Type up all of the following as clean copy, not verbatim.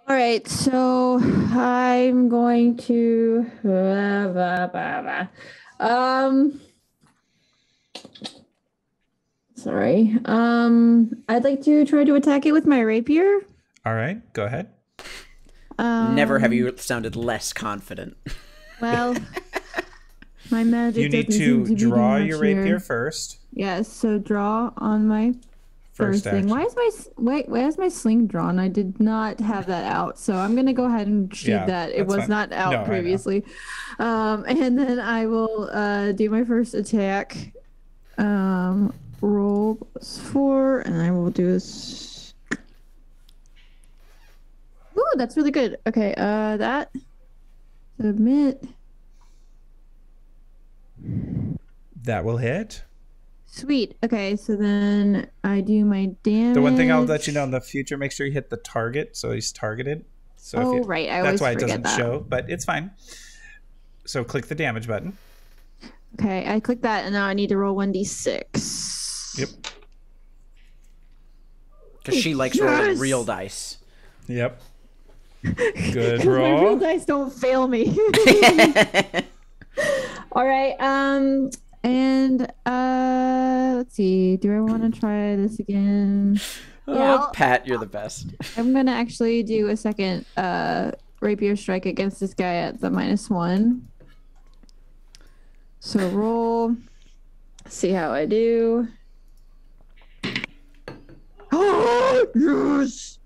All right, so I'm going to sorry. I'd like to try to attack it with my rapier. All right, go ahead. Never have you sounded less confident. Well, my magic. You need doesn't seem to be doing draw much your here. rapier first. Yes, so draw on my first thing. action. Why is why is my sling drawn? I did not have that out, so I'm gonna go ahead and shoot that. It that's was fine. not out No, I know. previously. And then I will do my first attack. Roll +4, and I will do this. Ooh, that's really good. Okay, that submit. That will hit. Sweet. Okay, so then I do my damage. The one thing I'll let you know in the future, make sure you hit the target so he's targeted. So Oh, right. I that's always why it forget doesn't that. show, but it's fine. So click the damage button. Okay, I click that, and now I need to roll 1d6. Yep. Because she likes rolling real dice. Yep. Good My real roll. dice don't fail me. All right. And let's see. Do I want to try this again? Oh, Pat, you're the best. I'm gonna actually do a second rapier strike against this guy at the -1. So roll. See how I do. Oh yes!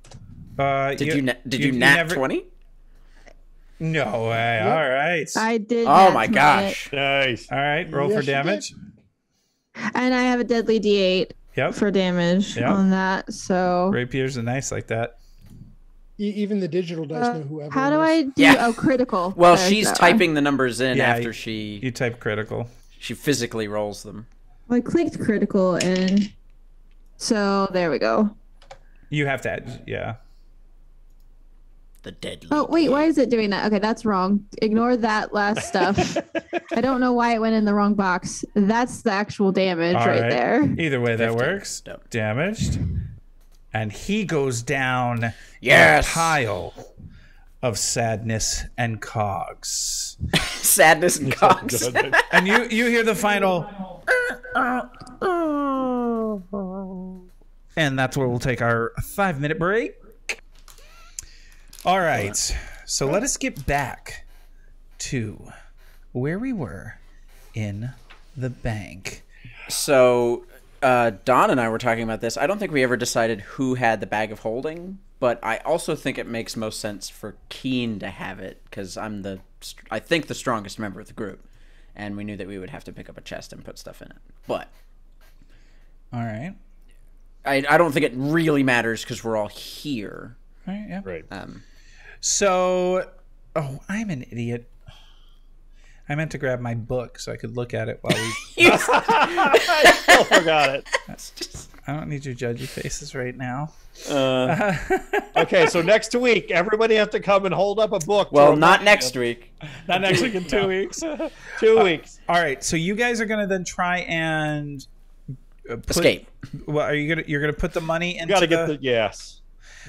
Did you nat 20? No way. All right. I did. Oh nat my 20. gosh. Nice. All right. Roll for Yes, you damage. And I have a deadly D8 Yep. for damage Yep. on that. So Rapiers are nice like that. Even the digital dice know whoever. how it do is. I do? Yeah. Oh, critical. Well, There's she's that typing the numbers in Yeah, after You type critical. she physically rolls them. one. I clicked critical, and so there we go. You have to add, yeah. The deadly. Oh wait, why is it doing that? Okay, that's wrong. Ignore that last stuff. I don't know why it went in the wrong box. That's the actual damage All right there. Either way, that 15. works. Yep. Damaged. And he goes down Yes. a pile of sadness and cogs. Sadness and cogs. And you hear the final. And that's where we'll take our 5-minute break. All right. So let us get back to where we were in the bank. So, Don and I were talking about this. I don't think we ever decided who had the bag of holding, but I also think it makes most sense for Keen to have it because I think the strongest member of the group, and we knew that we would have to pick up a chest and put stuff in it. But All right. I don't think it really matters because we're all here. All right. Yeah. Right. So, I'm an idiot. I meant to grab my book so I could look at it while we. I still forgot it. I don't need your judgy faces right now. Okay, so next week, everybody have to come and hold up a book. to Well, remind not you. next week. Not next week in 2 weeks. 2 weeks. All right. So you guys are gonna then try and Escape. Well, you're gonna put the money into You got to get the yes.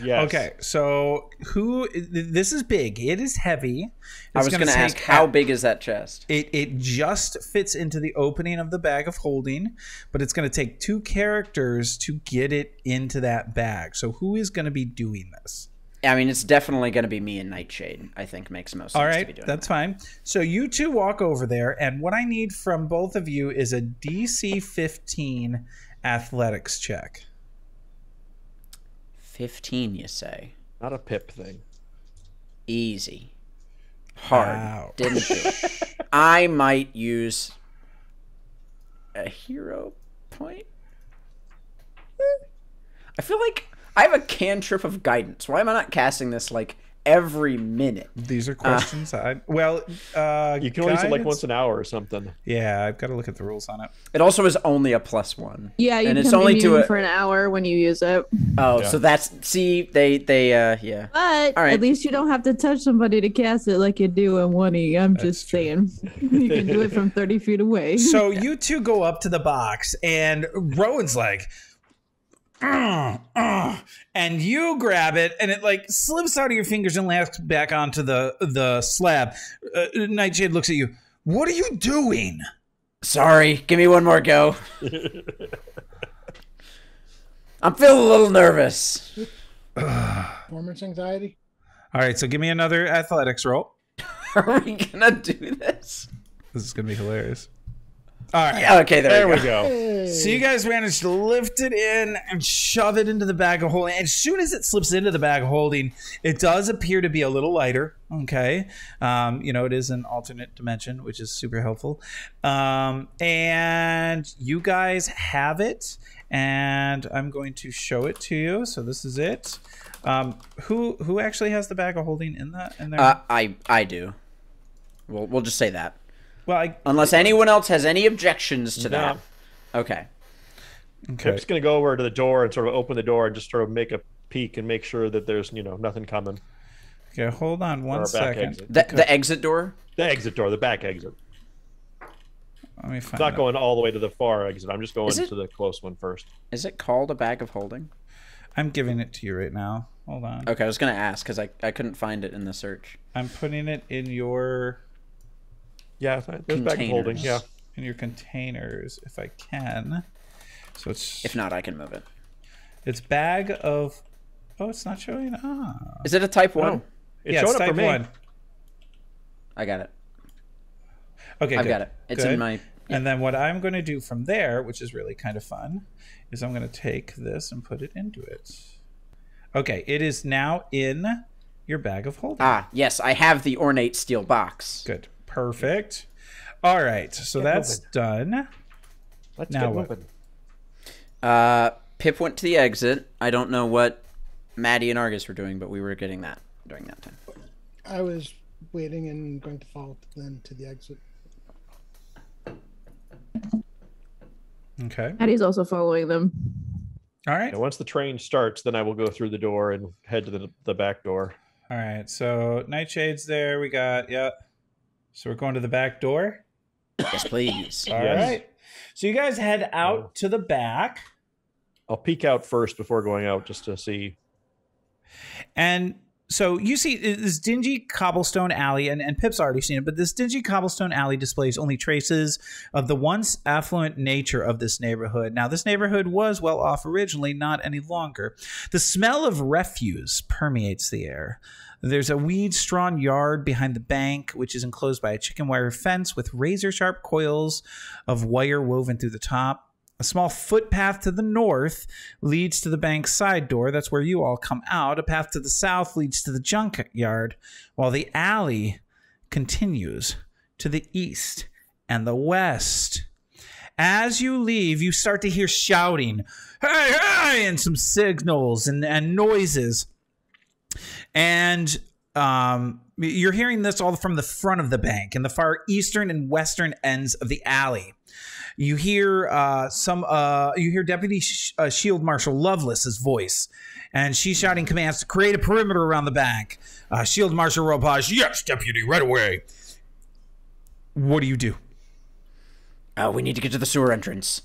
Yes. Okay, so this is big. It is heavy. I was going to ask, how big is that chest? It just fits into the opening of the bag of holding, but it's going to take 2 characters to get it into that bag. So who is going to be doing this? I mean, it's definitely going to be me and Nightshade, I think makes most sense All to be right, doing that's that. fine. So you 2 walk over there, and what I need from both of you is a DC 15 athletics check. 15, you say? Not a pip thing. Easy. Hard. Wow. Didn't do it. I might use a hero point. I feel like I have a cantrip of guidance. Why am I not casting this like every minute? These are questions. You can only use it like once an hour or something. Yeah, I've got to look at the rules on it. It also is only a +1. Yeah, you and become it's only to immune a. for an hour when you use it. Oh, Yeah. so that's yeah. But All right. at least you don't have to touch somebody to cast it like you do in 1E. I'm just saying. You can do it from 30 feet away. So you 2 go up to the box, and Rowan's like, and you grab it, and it like slips out of your fingers and lands back onto the slab. Nightshade looks at you. What are you doing? Sorry, give me one more go. I'm feeling a little nervous. Performance anxiety. All right, so give me another athletics roll. Are we gonna do this? This is gonna be hilarious. All right. Yeah, okay, there we we go. Hey. So you guys managed to lift it in and shove it into the bag of holding. As soon as it slips into the bag of holding, it does appear to be a little lighter. Okay. It is an alternate dimension, which is super helpful. And you guys have it, and I'm going to show it to you. So this is it. Who actually has the bag of holding in there? I do. We'll just say that. Well, unless anyone else has any objections to that. Okay. Pip's going to go over to the door and sort of open the door and just sort of make a peek and make sure that there's, nothing coming. Okay, hold on one second. The exit door? The exit door, the back exit. Let me find It's not going all the way to the far exit. I'm just going to the close one first. Is it called a bag of holding? I'm giving it to you right now. Hold on. Okay, I was going to ask because I couldn't find it in the search. I'm putting it in your... Yeah, there's bag of holding, yeah. In your containers, if I can. So it's... If not, I can move it. It's bag of... Oh, it's not showing... Is it a type 1? No. It's yeah, showing it's up type for me. 1. I got it. Okay, I've got it. It's in my... Yeah. And then what I'm going to do from there, which is really kind of fun, is I'm going to take this and put it into it. Okay, it is now in your bag of holding. Ah, yes, I have the ornate steel box. Good. Perfect. All right, so that's done. Let's now get what? moving. Pip went to the exit. I don't know what Maddie and Argus were doing, but we were getting that during that time. I was waiting and going to follow them to the exit. Okay. Maddie's also following them. All right. And once the train starts, then I will go through the door and head to the back door. All right. So Nightshade's there. We got, So we're going to the back door. Yes, please. All right. So you guys head out to the back. I'll peek out first before going out just to see. And so you see this dingy cobblestone alley, and Pip's already seen it, but this dingy cobblestone alley displays only traces of the once affluent nature of this neighborhood. Now, this neighborhood was well off originally, not any longer. The smell of refuse permeates the air. There's a weed-strewn yard behind the bank, which is enclosed by a chicken wire fence with razor-sharp coils of wire woven through the top. A small footpath to the north leads to the bank's side door. That's where you all come out. A path to the south leads to the junkyard, while the alley continues to the east and the west. As you leave, you start to hear shouting, "Hey, hey!" and some signals and noises. And you're hearing this all from the front of the bank and the far eastern and western ends of the alley. You hear Deputy Shield Marshal Lovelace's voice, and she's shouting commands to create a perimeter around the bank. Shield Marshal Robage, yes, Deputy, right away. What do you do? We need to get to the sewer entrance.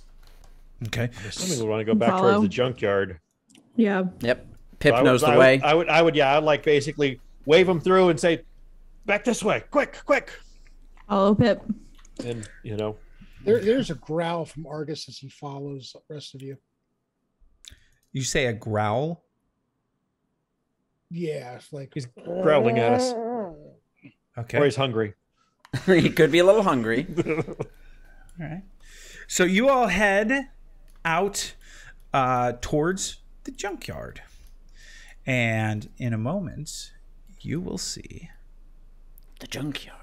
Okay. I'm assuming we want to go back towards the junkyard. Yeah. Yep. Pip knows the way. I'd like basically wave him through and say, back this way, quick. Follow Pip. And, There's a growl from Argus as he follows the rest of you. You say a growl? Yeah, it's like he's growling at us. Okay. Or he's hungry. He could be a little hungry. All right. So you all head out towards the junkyard. And in a moment, you will see the junkyard.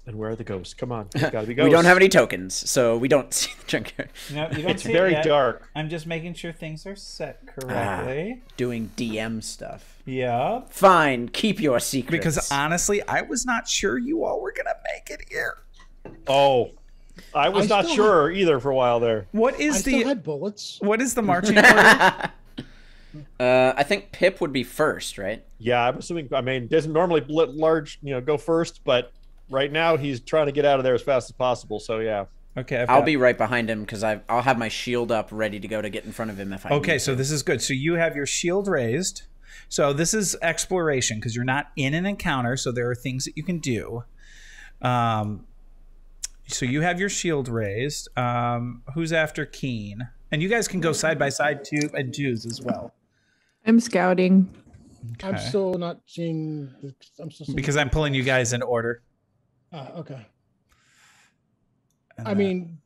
And where are the ghosts? Come on. There's gotta be ghosts. We don't have any tokens, so we don't see the junkyard. No, you don't it's see very it yet. dark. I'm just making sure things are set correctly. Doing DM stuff. Yeah. Fine, keep your secrets. Because honestly, I was not sure you all were going to make it here. Oh, I was not sure either for a while there. What is I still had bullets. What is the marching order? I think Pip would be first, right? Yeah, I'm assuming. I mean, doesn't normally go first, but right now he's trying to get out of there as fast as possible. So yeah. Okay, I'll be right behind him because I'll have my shield up ready to go to get in front of him if I Okay, need so to. this is good. So you have your shield raised. So this is exploration because you're not in an encounter, so there are things that you can do. So you have your shield raised. Who's after Keen? And you guys can go side by side too, and twos as well. I'm scouting. I'm Okay. still not seeing. I'm still seeing Because I'm pulling you guys in order. Okay. And I mean,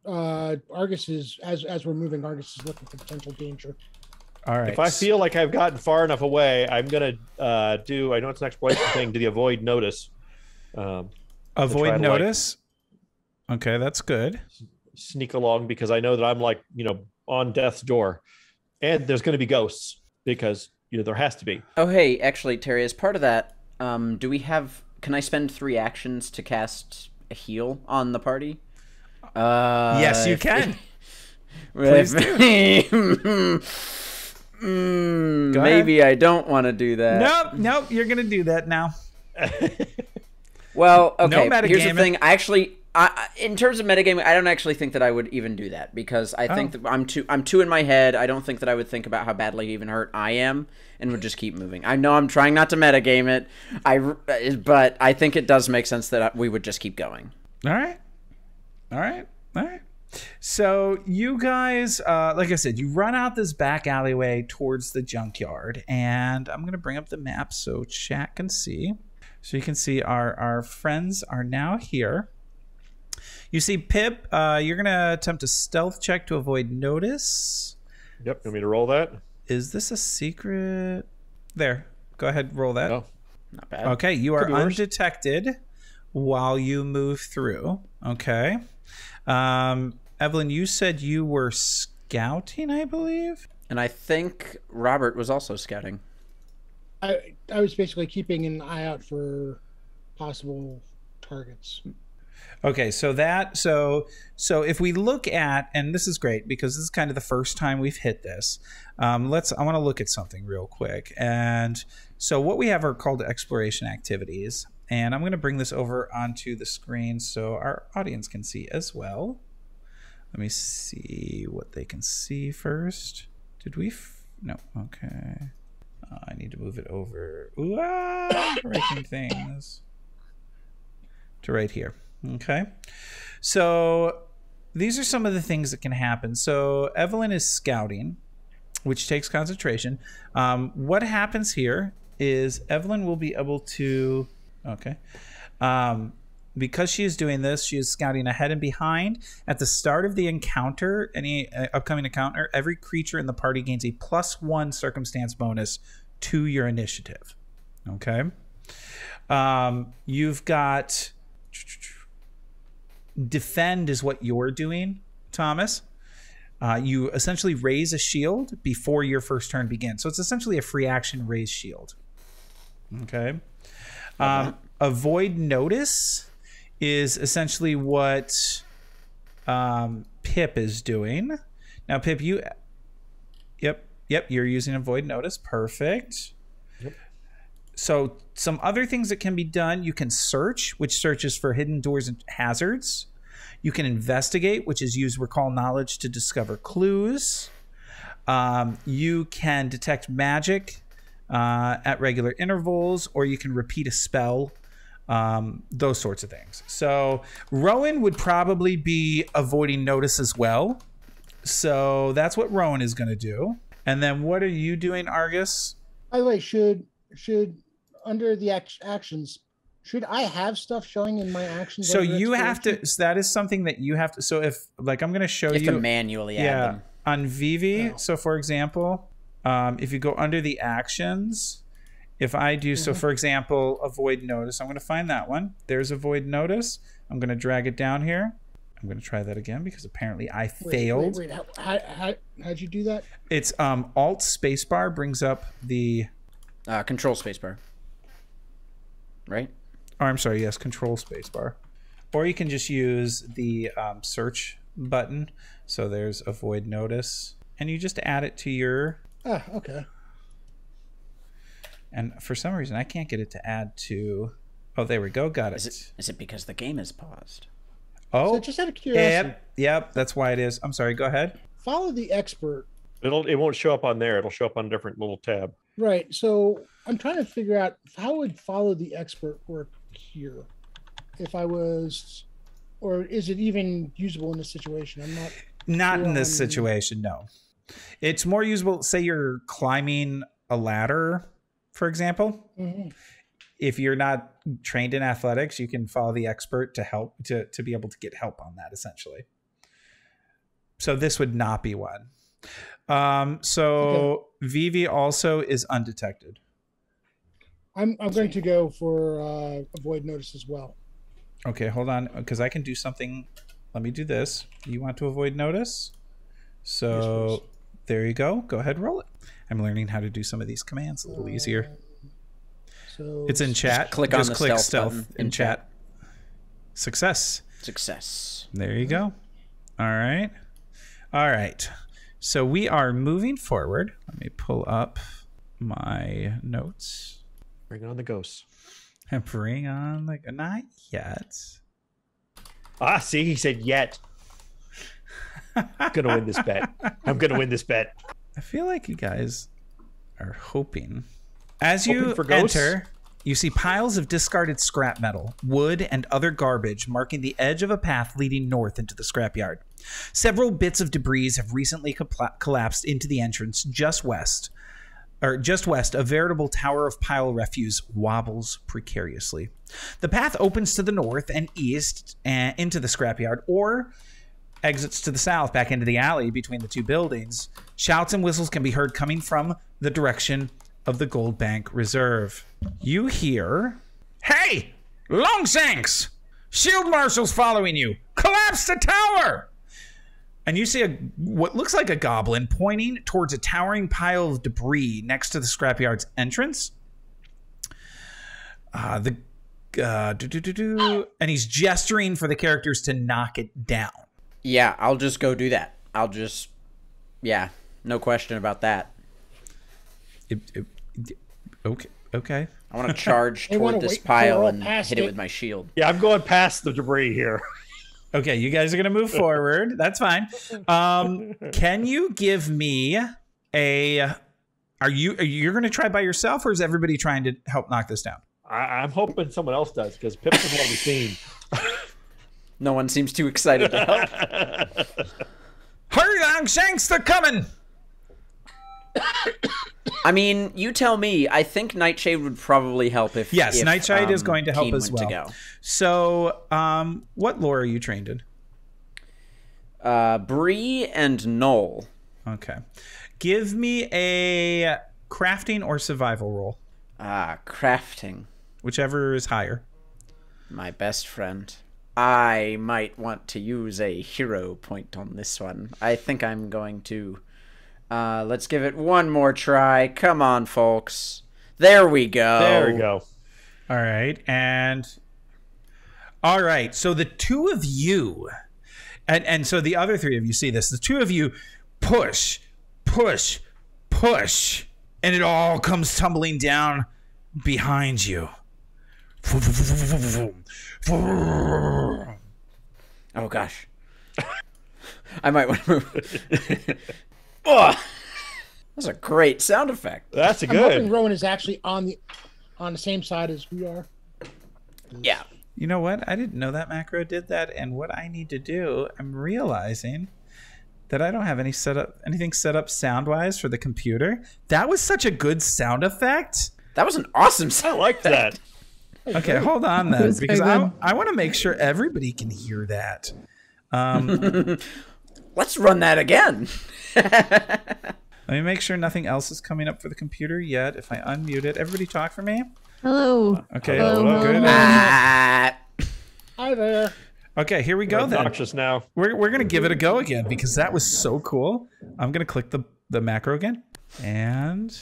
Argus is as we're moving. Argus is looking for potential danger. all right. If I feel like I've gotten far enough away, I'm gonna do. I know it's an exploration thing. Do the avoid notice. Avoid to, notice. Okay, that's good. Sneak along because I know that I'm like on death's door, and there's going to be ghosts because there has to be. Oh, hey, actually, Terry, as part of that, do we have? Can I spend 3 actions to cast a heal on the party? Yes, you can. Please do. Maybe I don't want to do that. Nope. You're gonna do that now. Well, okay. No Here's the metagaming. thing. In terms of metagaming, I don't actually think that I would even do that because I think that I'm too in my head. I don't think that I would think about how badly even hurt I am and would just keep moving. I know I'm trying not to metagame it, but I think it does make sense that we would just keep going. All right. So you guys, like I said, you run out this back alleyway towards the junkyard, and I'm gonna bring up the map so chat can see. So you can see our friends are now here. You see Pip, you're gonna attempt a stealth check to avoid notice. Yep. You want me to roll that? Is this a secret? There. Go ahead, roll that. Oh. Not bad. Okay, you are Could be worse. undetected while you move through. Okay. Evelyn, you said you were scouting, I believe? And I think Robert was also scouting. I was basically keeping an eye out for possible targets. Okay, so if we look at, and this is great because this is kind of the first time we've hit this. I want to look at something real quick. And so what we have are called exploration activities. And I'm going to bring this over onto the screen so our audience can see as well. Let me see what they can see first. Did we? No. Okay. I need to move it over. Ooh, breaking things. To right here. Okay. So these are some of the things that can happen. So Evelyn is scouting, which takes concentration. What happens here is Evelyn will be able to... Okay. Because she is doing this, she is scouting ahead and behind. At the start of the encounter, any upcoming encounter, every creature in the party gains a +1 circumstance bonus to your initiative. Okay. You've got... Defend is what you're doing, Thomas. You essentially raise a shield before your first turn begins. So it's essentially a free action raise shield. Okay. Avoid notice is essentially what Pip is doing. Now, Pip, you... Yep, you're using avoid notice. Perfect. Yep. So some other things that can be done, you can search, which searches for hidden doors and hazards. You can investigate, which is use recall knowledge to discover clues. You can detect magic at regular intervals, or you can repeat a spell, those sorts of things. So Rowan would probably be avoiding notice as well. So that's what Rowan is going to do. And then what are you doing, Argus? By the way, should under the actions, should I have stuff showing in my actions? So under you have to. exploration? So that is something that you have to. So if like I'm going to show You have you to manually add them. on Vivi. Oh. So for example, if you go under the actions, if I do so, for example, avoid notice, I'm going to find that one. There's avoid notice. I'm going to drag it down here. I'm going to try that again because apparently I failed. Wait. How'd you do that? It's Alt spacebar brings up the. Control spacebar. Right? Or I'm sorry, yes, Control spacebar. Or you can just use the search button. So there's avoid notice, and you just add it to your. Okay. And for some reason, I can't get it to add to. Oh, there we go. Got it. Is it because the game is paused? Oh, So just out of curiosity, yep, that's why it is. I'm sorry, go ahead. follow the expert. It won't show up on there. It'll show up on a different little tab. Right. So I'm trying to figure out how would follow the expert work here. If I was, or is it even usable in this situation? I'm not. In this situation, no. It's more usable, say you're climbing a ladder, for example. Mm-hmm. If you're not trained in athletics, you can follow the expert to help to be able to get help on that, essentially. So this would not be one. So Vivi also is undetected. I'm going to go for avoid notice as well. Okay, hold on, because I can do something. Let me do this. You want to avoid notice? So Yes, there you go. Go ahead, roll it. I'm learning how to do some of these commands a little easier. So It's in chat. click on the stealth button in chat. Success. Success. There you go. All right. All right. So we are moving forward. Let me pull up my notes. Bring on the ghosts. And bring on not yet. Ah, see, he said yet. I'm gonna win this bet. I'm gonna win this bet. I feel like you guys are hoping. As you Hoping for ghosts? enter, you see piles of discarded scrap metal, wood, and other garbage marking the edge of a path leading north into the scrapyard. Several bits of debris have recently collapsed into the entrance just west. A veritable tower of pile refuse wobbles precariously. The path opens to the north and east and into the scrapyard, or exits to the south back into the alley between the two buildings. Shouts and whistles can be heard coming from the direction of the Gold Bank Reserve. You hear, "Hey, Longshanks! Shield Marshal's following you! Collapse the tower!" And you see what looks like a goblin pointing towards a towering pile of debris next to the scrapyard's entrance. And he's gesturing for the characters to knock it down. Yeah, I'll just go do that. Yeah, no question about that. Okay. I want to charge They wanna toward this wait until they're pile all and past hit it it. with my shield. Yeah, I'm going past the debris here. Okay, you guys are gonna move forward. That's fine. Can you give me a? You're gonna try by yourself, or is everybody trying to help knock this down? I'm hoping someone else does because Pip doesn't want to be seen. No one seems too excited to help. Hurry, Longshanks, they're coming! I mean, you tell me. I think Nightshade would probably help if Yes, Nightshade is going to help Keen as went well. to So, what lore are you trained in? go. Bree and Noel. Okay. Give me a crafting or survival roll, Crafting. whichever is higher. My best friend. I might want to use a hero point on this one. I think I'm going to. Let's give it one more try. Come on, folks. There we go. There we go. All right, all right. So the two of you, and so the other three of you see this. The two of you push, and it all comes tumbling down behind you. Oh gosh. I might want to move. Oh, that's a great sound effect. That's a I'm hoping good. Rowan is actually on the same side as we are. Yeah. You know what? I didn't know that macro did that, and what I need to do, I'm realizing that I don't have anything set up sound-wise for the computer. That was such a good sound effect. That was an awesome I sound. like that. Okay, hold on It then, was because very good. I want to make sure everybody can hear that. Let's run that again. Let me make sure nothing else is coming up for the computer yet. If I unmute it, everybody talk for me. Hello. Okay, Hello. good. Ah, Hi there. Okay, here we go then. Obnoxious now. We're gonna give it a go again because that was so cool. I'm gonna click the macro again, and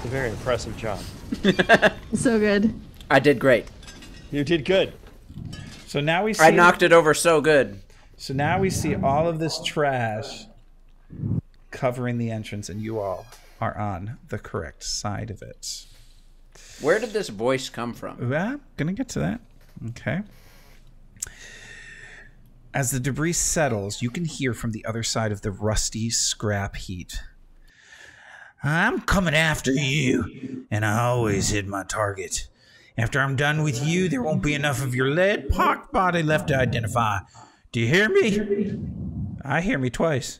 A very impressive job. So good. I did great. You did good. so now we see. I knocked it over so good. So now we see all of this trash covering the entrance, and you all are on the correct side of it. Where did this voice come from? Well, gonna get to that. Okay. As the debris settles, you can hear from the other side of the rusty scrap heap. I'm coming after you, and I always hit my target. After I'm done with you, there won't be enough of your lead-pocked body left to identify. Do you hear me? I hear me twice.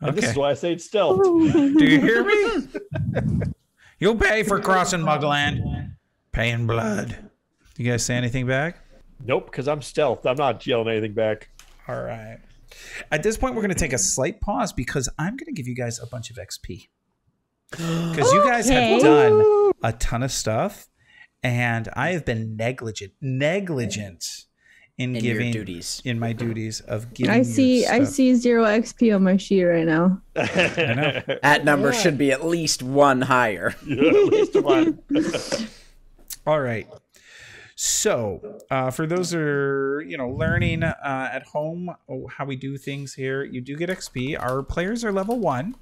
And Okay. this is why I say it's stealth. Do you hear me? You'll pay for crossing Mugland. Pay in blood. You guys say anything back? Nope, because I'm stealth. I'm not yelling anything back. All right. At this point, we're going to take a slight pause because I'm going to give you guys a bunch of XP. Because you guys have done a ton of stuff, and I have been negligent in giving your duties. In my duties of giving. I see 0 XP on my sheet right now. I know. That number should be at least 1 higher. Yeah, at least one. All right. So, for those who are, learning at home how we do things here, you do get XP. Our players are level 1.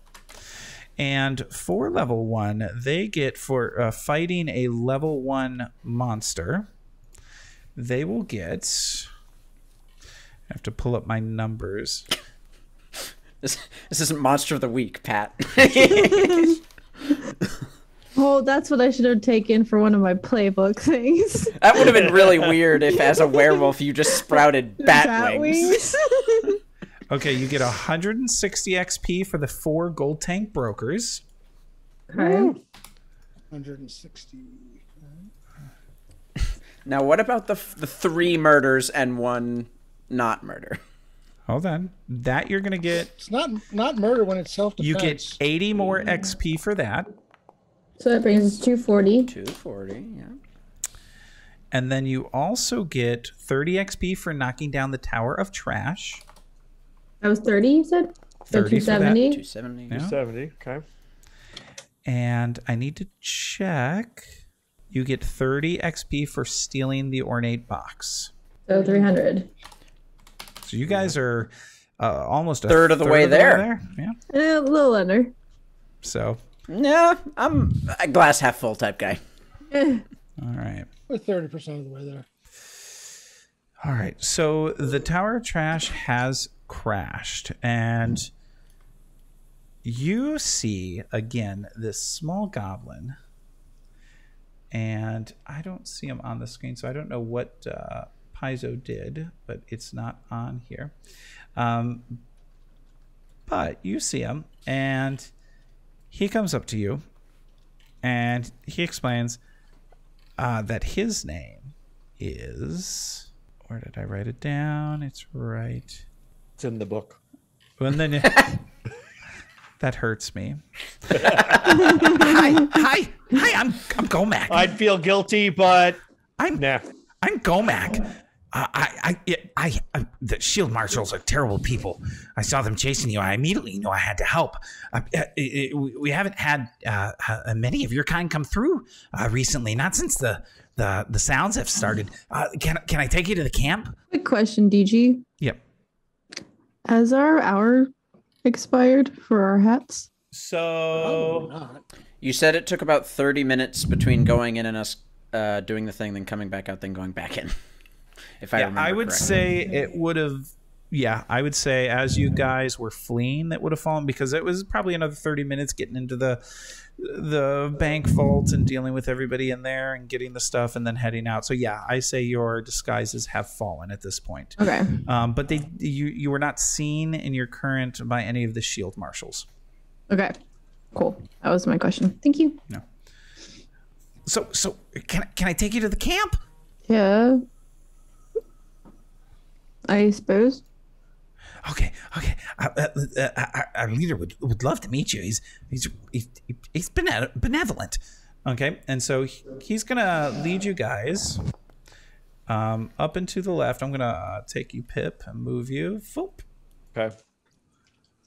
And for level 1, they get, for fighting a level 1 monster, they will get... I have to pull up my numbers. This isn't Monster of the Week, Pat. Oh, that's what I should have taken for one of my playbook things. That would have been really weird if, as a werewolf, you just sprouted bat wings. Okay, you get 160 XP for the 4 gold tank brokers. Okay. 160. Now, what about the 3 murders and 1 not murder? Hold on. That you're going to get... It's not murder when it's self-defense. You get 80 more XP for that. So that brings us 240. 240, yeah. And then you also get 30 XP for knocking down the Tower of Trash. That was 30, you said? 30 for that. 270? 270. Yeah. 270, okay. And I need to check. You get 30 XP for stealing the ornate box. So 300. So you guys are almost a third of the way there. Yeah. A little under. So. Yeah, I'm a glass half full type guy. Eh. All right. We're 30% of the way there. All right. So the Tower of Trash has crashed, and you see again this small goblin, and I don't see him on the screen, so I don't know what Paizo did, but it's not on here. But you see him, and he comes up to you, and he explains that his name is... Where did I write it down? It's right... It's in the book. And then that hurts me. Hi, I'm Gomac. I'd feel guilty, but I'm nah. Gomac. The shield marshals are terrible people. I saw them chasing you. I immediately knew I had to help. We haven't had many of your kind come through recently. Not since the sounds have started. Can I take you to the camp? Quick question, DG. Yep. Has our hour expired for our hats? So Not. You said it took about 30 minutes between going in and us doing the thing, then coming back out, then going back in. If I remember I would correctly. say it would have. Yeah, I would say as you guys were fleeing, that would have fallen because it was probably another 30 minutes getting into the bank vault and dealing with everybody in there and getting the stuff and then heading out. So yeah, I say your disguises have fallen at this point. Okay. But you were not seen in your current by any of the shield marshals. Okay. Cool. That was my question. Thank you. No. So can I take you to the camp? Yeah. I suppose. Okay. Our leader would love to meet you. He's benevolent. Okay, and so he's gonna lead you guys up and to the left. I'm gonna take you, Pip, and move you. Foop. Okay.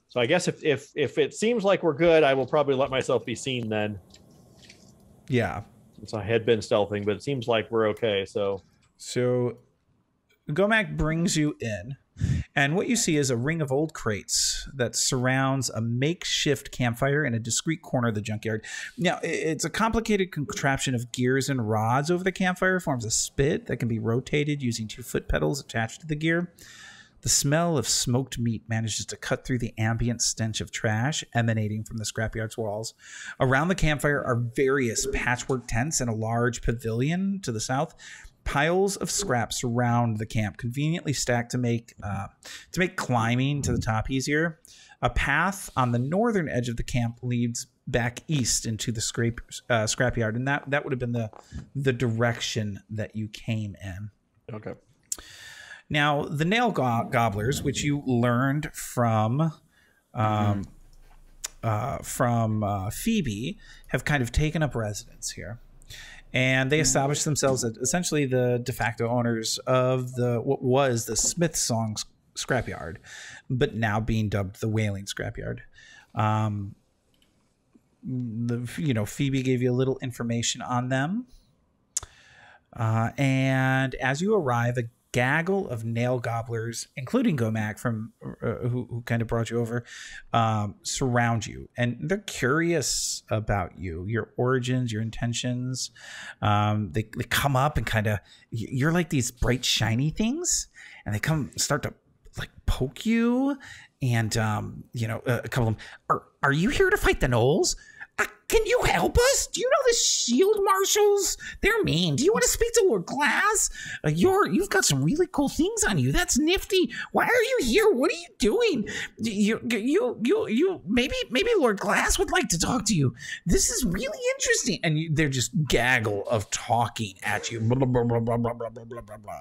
So I guess if it seems like we're good, I will probably let myself be seen then. Yeah. Since I had been stealthing, but it seems like we're okay. So Gomac brings you in, And what you see is a ring of old crates that surrounds a makeshift campfire in a discreet corner of the junkyard. Now, it's a complicated contraption of gears and rods over the campfire, forms a spit that can be rotated using 2 foot pedals attached to the gear. The smell of smoked meat manages to cut through the ambient stench of trash emanating from the scrapyard's walls. Around the campfire are various patchwork tents and a large pavilion to the south. Piles of scrap surround the camp, conveniently stacked to make climbing to the top easier. A path on the northern edge of the camp leads back east into the scrapyard, and that would have been the direction that you came in. Okay. Now, the nail gobblers, which you learned from Phoebe, have kind of taken up residence here. And they established themselves as essentially the de facto owners of what was the Smith Song scrapyard, but now being dubbed the Wailing scrapyard. Phoebe gave you a little information on them. And as you arrive, a gaggle of nail gobblers, including Gomac from who kind of brought you over, surround you, and they're curious about you, your origins, your intentions. They come up and kind of, you're like these bright shiny things, and they start to like poke you, and a couple of them are you here to fight the gnolls? Can you help us? Do you know the shield marshals? They're mean. Do you want to speak to Lord Glass? You've got some really cool things on you. That's nifty. Why are you here? What are you doing? You maybe Lord Glass would like to talk to you. This is really interesting. And they're just gaggle of talking at you. Blah, blah, blah, blah, blah, blah, blah, blah, blah.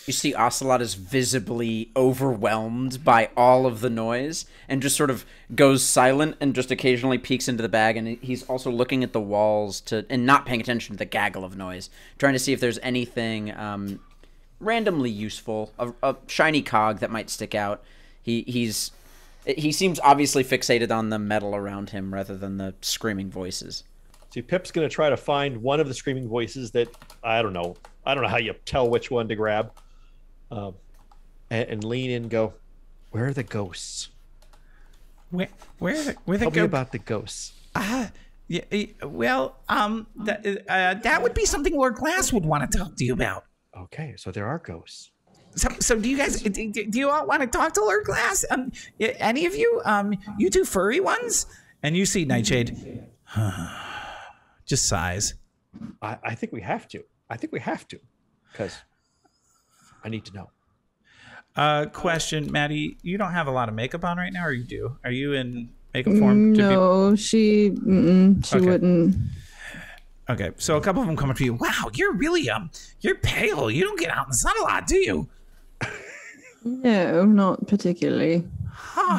You see Ocelot is visibly overwhelmed by all of the noise and just sort of goes silent and just occasionally peeks into the bag, and he's also looking at the walls and not paying attention to the gaggle of noise, trying to see if there's anything randomly useful, a shiny cog that might stick out. He seems obviously fixated on the metal around him rather than the screaming voices. See, Pip's going to try to find one of the screaming voices that, I don't know how you tell which one to grab. And lean in and go, where are the ghosts? Where the Tell me about the ghosts. That would be something Lord Glass would want to talk to you about. Okay, so there are ghosts. So do you guys, do you all want to talk to Lord Glass? Any of you? You two furry ones? And you see Nightshade just sighs. I think we have to. Because I need to know. Question, Maddie, you don't have a lot of makeup on right now, or you do? Are you in makeup form? No, she wouldn't. Okay, so a couple of them come up to you. Wow, you're really you're pale. You don't get out in the sun a lot, do you? No, not particularly.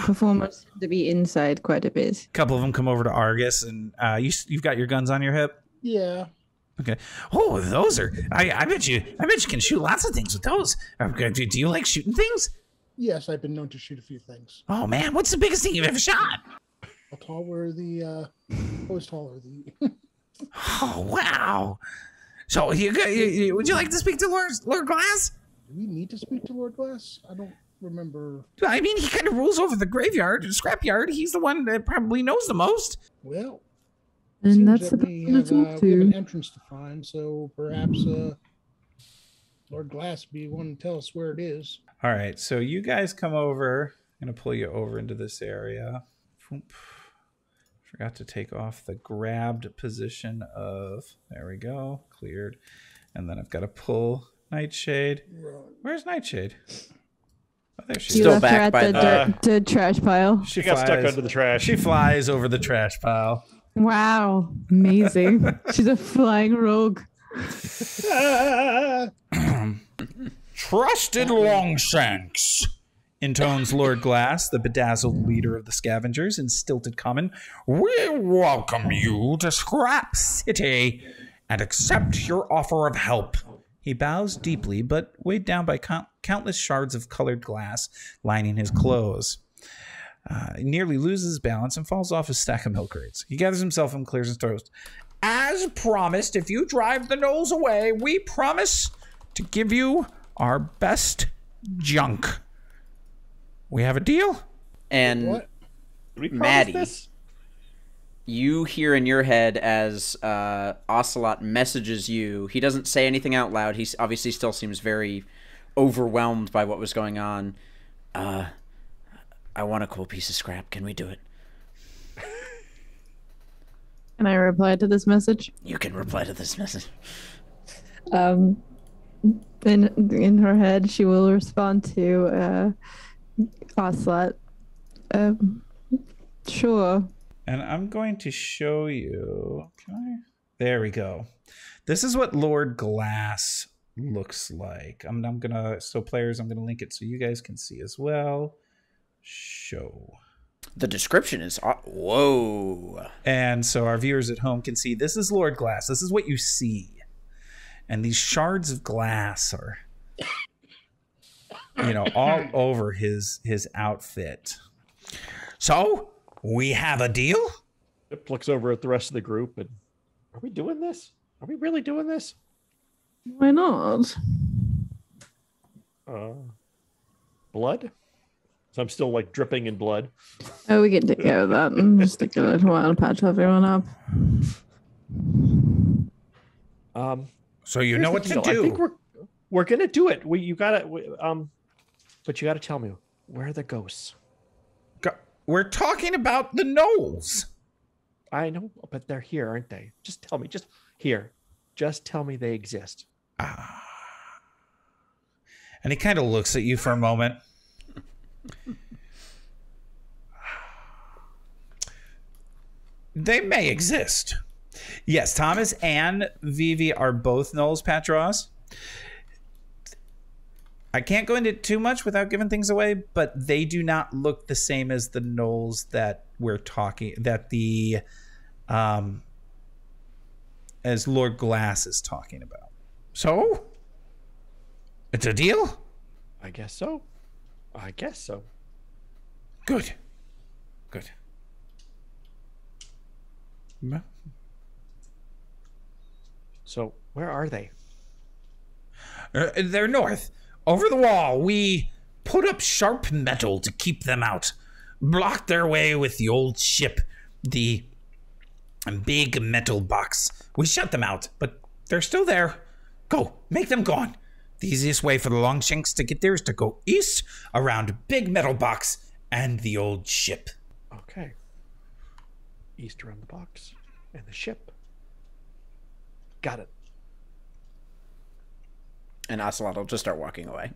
Performers tend to be inside quite a bit. A couple of them come over to Argus, and you've got your guns on your hip. Yeah. Okay. Oh, those are. I bet you can shoot lots of things with those. Do you like shooting things? Yes, I've been known to shoot a few things. Oh man, what's the biggest thing you've ever shot? How tall were the? Always taller the. Oh wow! So would you like to speak to Lord Glass? Do we need to speak to Lord Glass? I don't remember. I mean, he kind of rules over the graveyard, the scrapyard. He's the one that probably knows the most. Well. And that's the we have an entrance to find, so perhaps Lord Glass be one to tell us where it is. All right, so you guys come over. I'm going to pull you over into this area. Forgot to take off the grabbed position of... There we go. Cleared. And then I've got to pull Nightshade. Where's Nightshade? Oh, there she is. Still back by the trash pile. She got stuck under the trash. She flies over the trash pile. Wow, amazing. She's a flying rogue. Trusted Longshanks, intones Lord Glass, the bedazzled leader of the scavengers in stilted common. We welcome you to Scrap City and accept your offer of help. He bows deeply, but weighed down by countless shards of colored glass lining his clothes. He nearly loses balance and falls off his stack of milk crates. He gathers himself and clears his throat. As promised, if you drive the gnolls away, we promise to give you our best junk. We have a deal? And What? Did we promise Maddie, this? you hear in your head as Ocelot messages you. He doesn't say anything out loud. He obviously still seems very overwhelmed by what was going on. I want a cool piece of scrap. Can we do it? Can I reply to this message? You can reply to this message. In her head, she will respond to Ocelot. Sure. And I'm going to show you. Can I? There we go. This is what Lord Glass looks like. I'm gonna, so players, I'm gonna link it so you guys can see as well. Show. The description is whoa. And so our viewers at home can see this is Lord Glass. This is what you see. And these shards of glass are, you know, all over his outfit. So, we have a deal? It looks over at the rest of the group and, are we doing this? Are we really doing this? Why not? Blood? So I'm still like dripping in blood. Oh, we can take care of that. Just take a little while to patch everyone up. So you know what to do. I think we're gonna do it. But you gotta tell me, where are the ghosts? We're talking about the gnolls. I know, but they're here, aren't they? Just tell me. Just tell me they exist. And he kind of looks at you for a moment. They may exist. Yes, Thomas and Vivi are both gnolls, Patros. I can't go into too much without giving things away, but they do not look the same as the gnolls that we're talking, that the as Lord Glass is talking about. So, it's a deal? I guess so. Good. So, where are they? They're north. Over the wall. We put up sharp metal to keep them out. Blocked their way with the old ship. The big metal box. We shut them out, but they're still there. Go. Make them gone. The easiest way for the Longshanks to get there is to go east around big metal box and the old ship. Okay. East around the box and the ship. Got it. And Ocelot will just start walking away.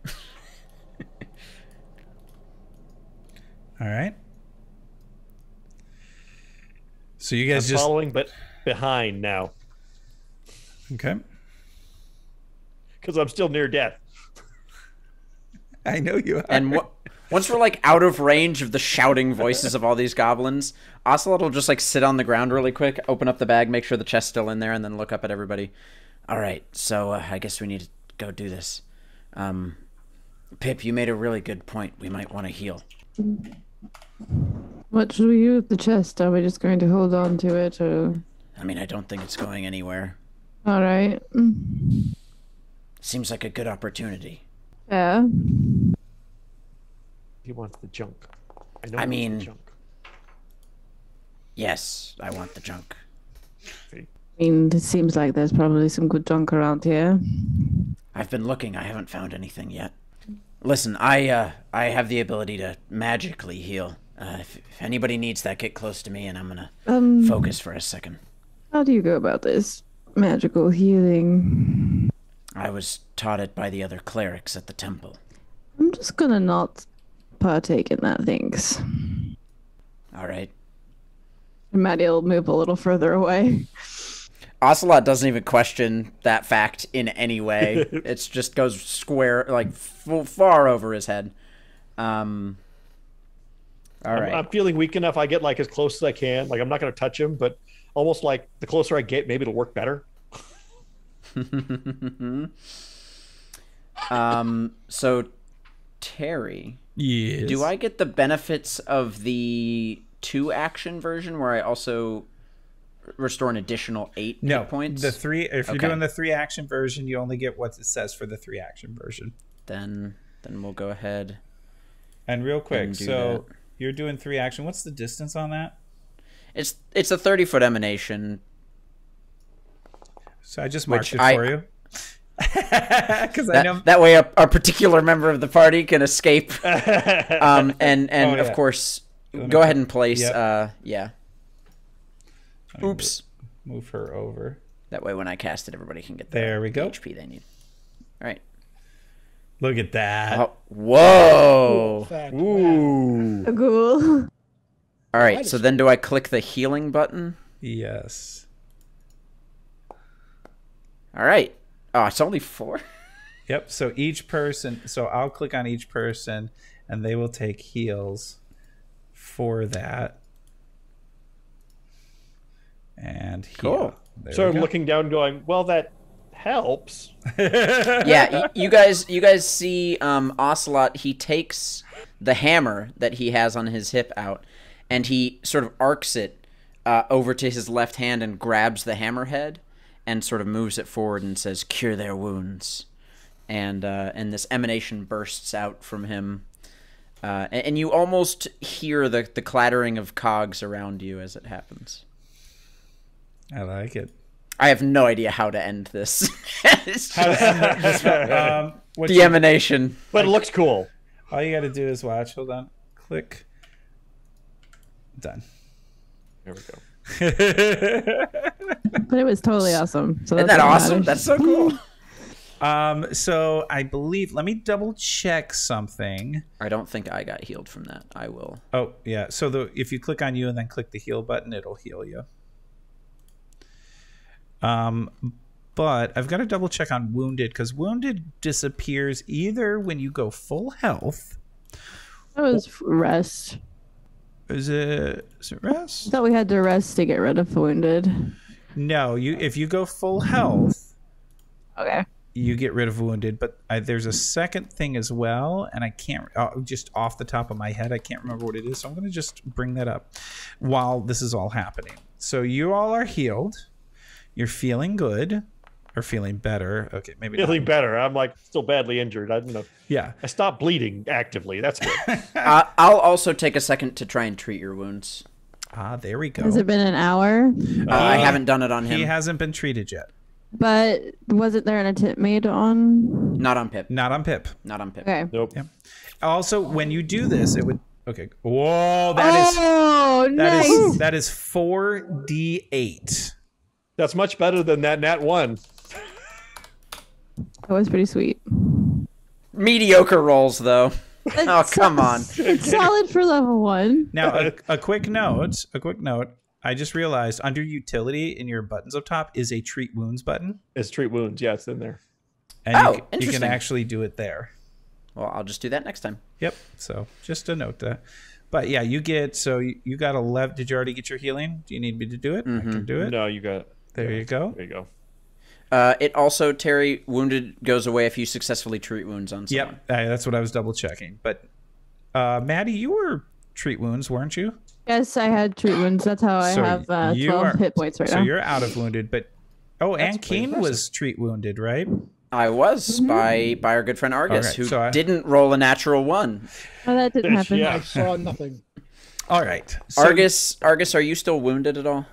All right. So you guys I'm following, but behind now. Okay. Because I'm still near death. I know you are. And once we're like out of range of the shouting voices of all these goblins, Ocelot will just like sit on the ground really quick, open up the bag, make sure the chest's still in there, and then look up at everybody. All right, so I guess we need to go do this. Pip, you made a really good point. We might want to heal. What should we do with the chest? Are we just going to hold on to it, or? I mean, I don't think it's going anywhere. All right. Seems like a good opportunity. Yeah. He wants the junk. I he mean, wants the junk. Yes, I want the junk. I mean, it seems like there's probably some good junk around here. I've been looking. I haven't found anything yet. Listen, I have the ability to magically heal. If anybody needs that, get close to me, and I'm gonna focus for a second. How do you go about this magical healing? I was taught it by the other clerics at the temple. I'm just gonna not partake in that, thanks. All right. Maddie will move a little further away. Ocelot doesn't even question that fact in any way. It just goes square, like far over his head. All right. I'm feeling weak enough. I get like as close as I can. Like I'm not going to touch him, but almost like the closer I get, maybe it'll work better. So Terry, Yes. do I get the benefits of the 2-action version where I also restore an additional 8 No, hit points? the 3. If you're Okay. doing the 3-action version, you only get what it says for the 3-action version. Then we'll go ahead And real quick, And do so you're doing 3 action. What's the distance on that? It's a 30-foot emanation. So I just marked Which it for you. Because I know That way a particular member of the party can escape. And of course, go ahead and place. Yep. Yeah. Oops. Move her over. That way, when I cast it, everybody can get There we go. HP they need. All right. Look at that. Oh, whoa. Fact. Ooh. Cool. All right. So then, do I click the healing button? Yes. All right. Oh, it's only 4. Yep. So each person. So I'll click on each person, and they will take heals for that. And heal. Cool. There So we I'm go. looking down, going, "Well, that helps." Yeah, you guys see Ocelot. He takes the hammer that he has on his hip out, and he sort of arcs it over to his left hand and grabs the hammerhead and sort of moves it forward and says, "Cure their wounds." And this emanation bursts out from him, and you almost hear the clattering of cogs around you as it happens. I like it. I have no idea how to end this. What The you- emanation. But it looks cool. all you got to do is watch. Hold on. Click. Done. There we go. But it was totally awesome. So Isn't that's that what awesome? matters. That's so cool. So I believe. Let me double check something. I don't think I got healed from that. I will. Oh yeah. So if you click on you and then click the heal button, it'll heal you. But I've got to double check on wounded because wounded disappears either when you go full health. That was rest. Is it I rest? thought we had to rest to get rid of the wounded. No, if you go full health, Okay. you get rid of wounded. But there's a second thing as well, and I can't just off the top of my head, I can't remember what it is. So I'm going to just bring that up while this is all happening. So you all are healed. You're feeling good. Or feeling better. Okay, maybe Feeling not. better. I'm like still badly injured. I don't know. Yeah. I stopped bleeding actively. That's good. I'll also take a second to try and treat your wounds. There we go. Has it been an hour? I haven't done it on him. He hasn't been treated yet. But wasn't there an attempt made on? Not on Pip. Not on Pip. Not on Pip. Okay. Nope. Yep. Also, when you do this, it would. Okay. Whoa, that Oh, nice. is 4d8. That's much better than that nat 1. That was pretty sweet. Mediocre rolls, though. Oh, come on. It's solid for level 1. Now, a quick note. I just realized under utility in your buttons up top is a treat wounds button, It's treat wounds. Yeah, it's in there. and Oh, you can interesting. actually do it there. Well, I'll just do that next time. Yep. So just a note that. But yeah, you got 11. Did you already get your healing? Do you need me to do it? I can do it. No, you got it. There you go. There you go. It also, Terry, wounded goes away if you successfully treat wounds on someone. Yep, that's what I was double checking. But Maddie, you were treat wounds, weren't you? Yes, I had treat wounds. That's how I So have you 12 are- hit points right So now. you're out of wounded, but and pretty Keen was treat wounded, right? I was by our good friend Argus, Okay, who so didn't roll a natural 1. Oh, that didn't happen. Yeah. I saw nothing. All right. So, Argus, are you still wounded at all?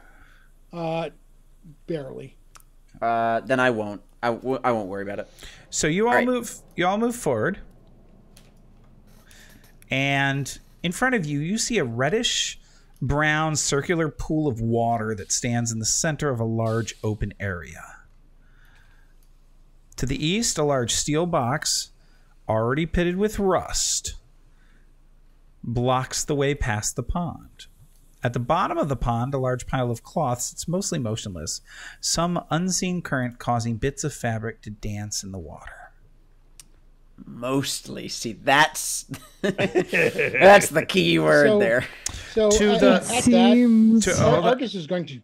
Barely. Then I won't. I won't worry about it. So you all All right. move. You all move forward, and in front of you, you see a reddish brown circular pool of water that stands in the center of a large open area. To the east, a large steel box, already pitted with rust, blocks the way past the pond. At the bottom of the pond, a large pile of cloth sits mostly motionless, some unseen current causing bits of fabric to dance in the water. Mostly. See, that's the key word So- there. So To at the- that, Seems. To- hold on. Argus is going to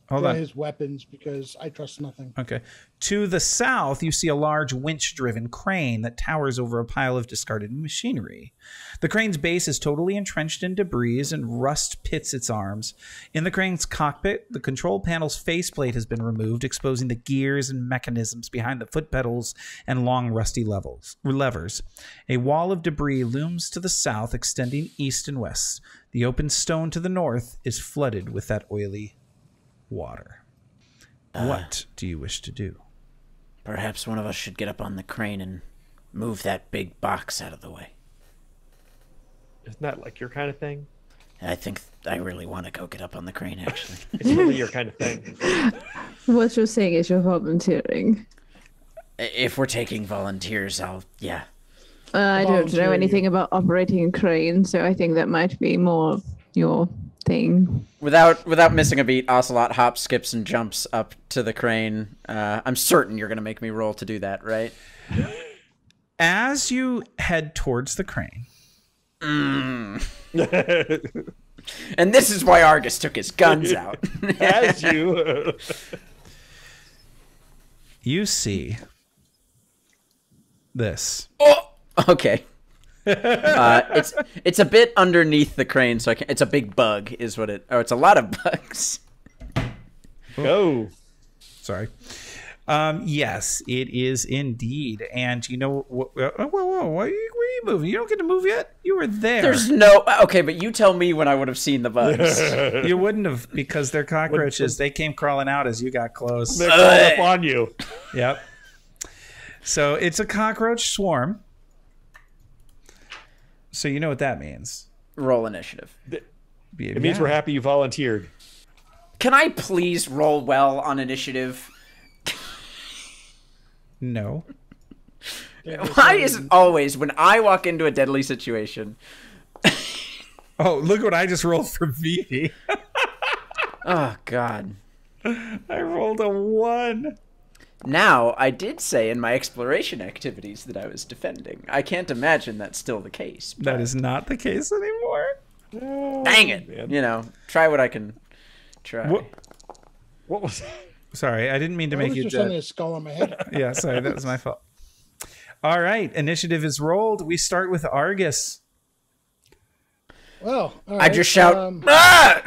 Hold on. his weapons because I trust nothing. Okay. To the south, you see a large winch-driven crane that towers over a pile of discarded machinery. The crane's base is totally entrenched in debris and rust pits its arms. In the crane's cockpit, the control panel's faceplate has been removed, exposing the gears and mechanisms behind the foot pedals and long rusty levers. A wall of debris looms to the south, extending east and west. The open stone to the north is flooded with that oily water. What do you wish to do? Perhaps one of us should get up on the crane and move that big box out of the way. Isn't that like your kind of thing? I think I really want to go get up on the crane, actually. It's really your kind of thing. What you're saying is you're volunteering. If we're taking volunteers, yeah. I don't know anything about operating a crane, so I think that might be more your thing. Without missing a beat, Ocelot hops, skips, and jumps up to the crane. I'm certain you're going to make me roll to do that, right? As you head towards the crane... And this is why Argus took his guns out. As you... You see this. Oh! Okay. It's a bit underneath the crane, so it's a big bug, is what it. Oh, it's a lot of bugs. Go. Sorry. Yes, it is indeed. And you know, whoa, where are you moving? You don't get to move yet. You were there. There's no. Okay, but you tell me when I would have seen the bugs. You wouldn't have, because they're cockroaches. They came crawling out as you got close. They crawled up on you. Yep. So it's a cockroach swarm. So you know what that means. Roll initiative. It means we're happy you volunteered. Can I please roll well on initiative? No. Why is it always when I walk into a deadly situation? Oh, look what I just rolled for Vivi. Oh, God. I rolled a 1. Now, I did say in my exploration activities that I was defending. I can't imagine that's still the case. That is not the case anymore. Dang it. Man. You know, try what I can try. What was that? Sorry, I didn't mean to I make was you just dead. only a skull on my head. Yeah, sorry, that was my fault. All right, initiative is rolled. We start with Argus. Well, all I right, just shout, ah!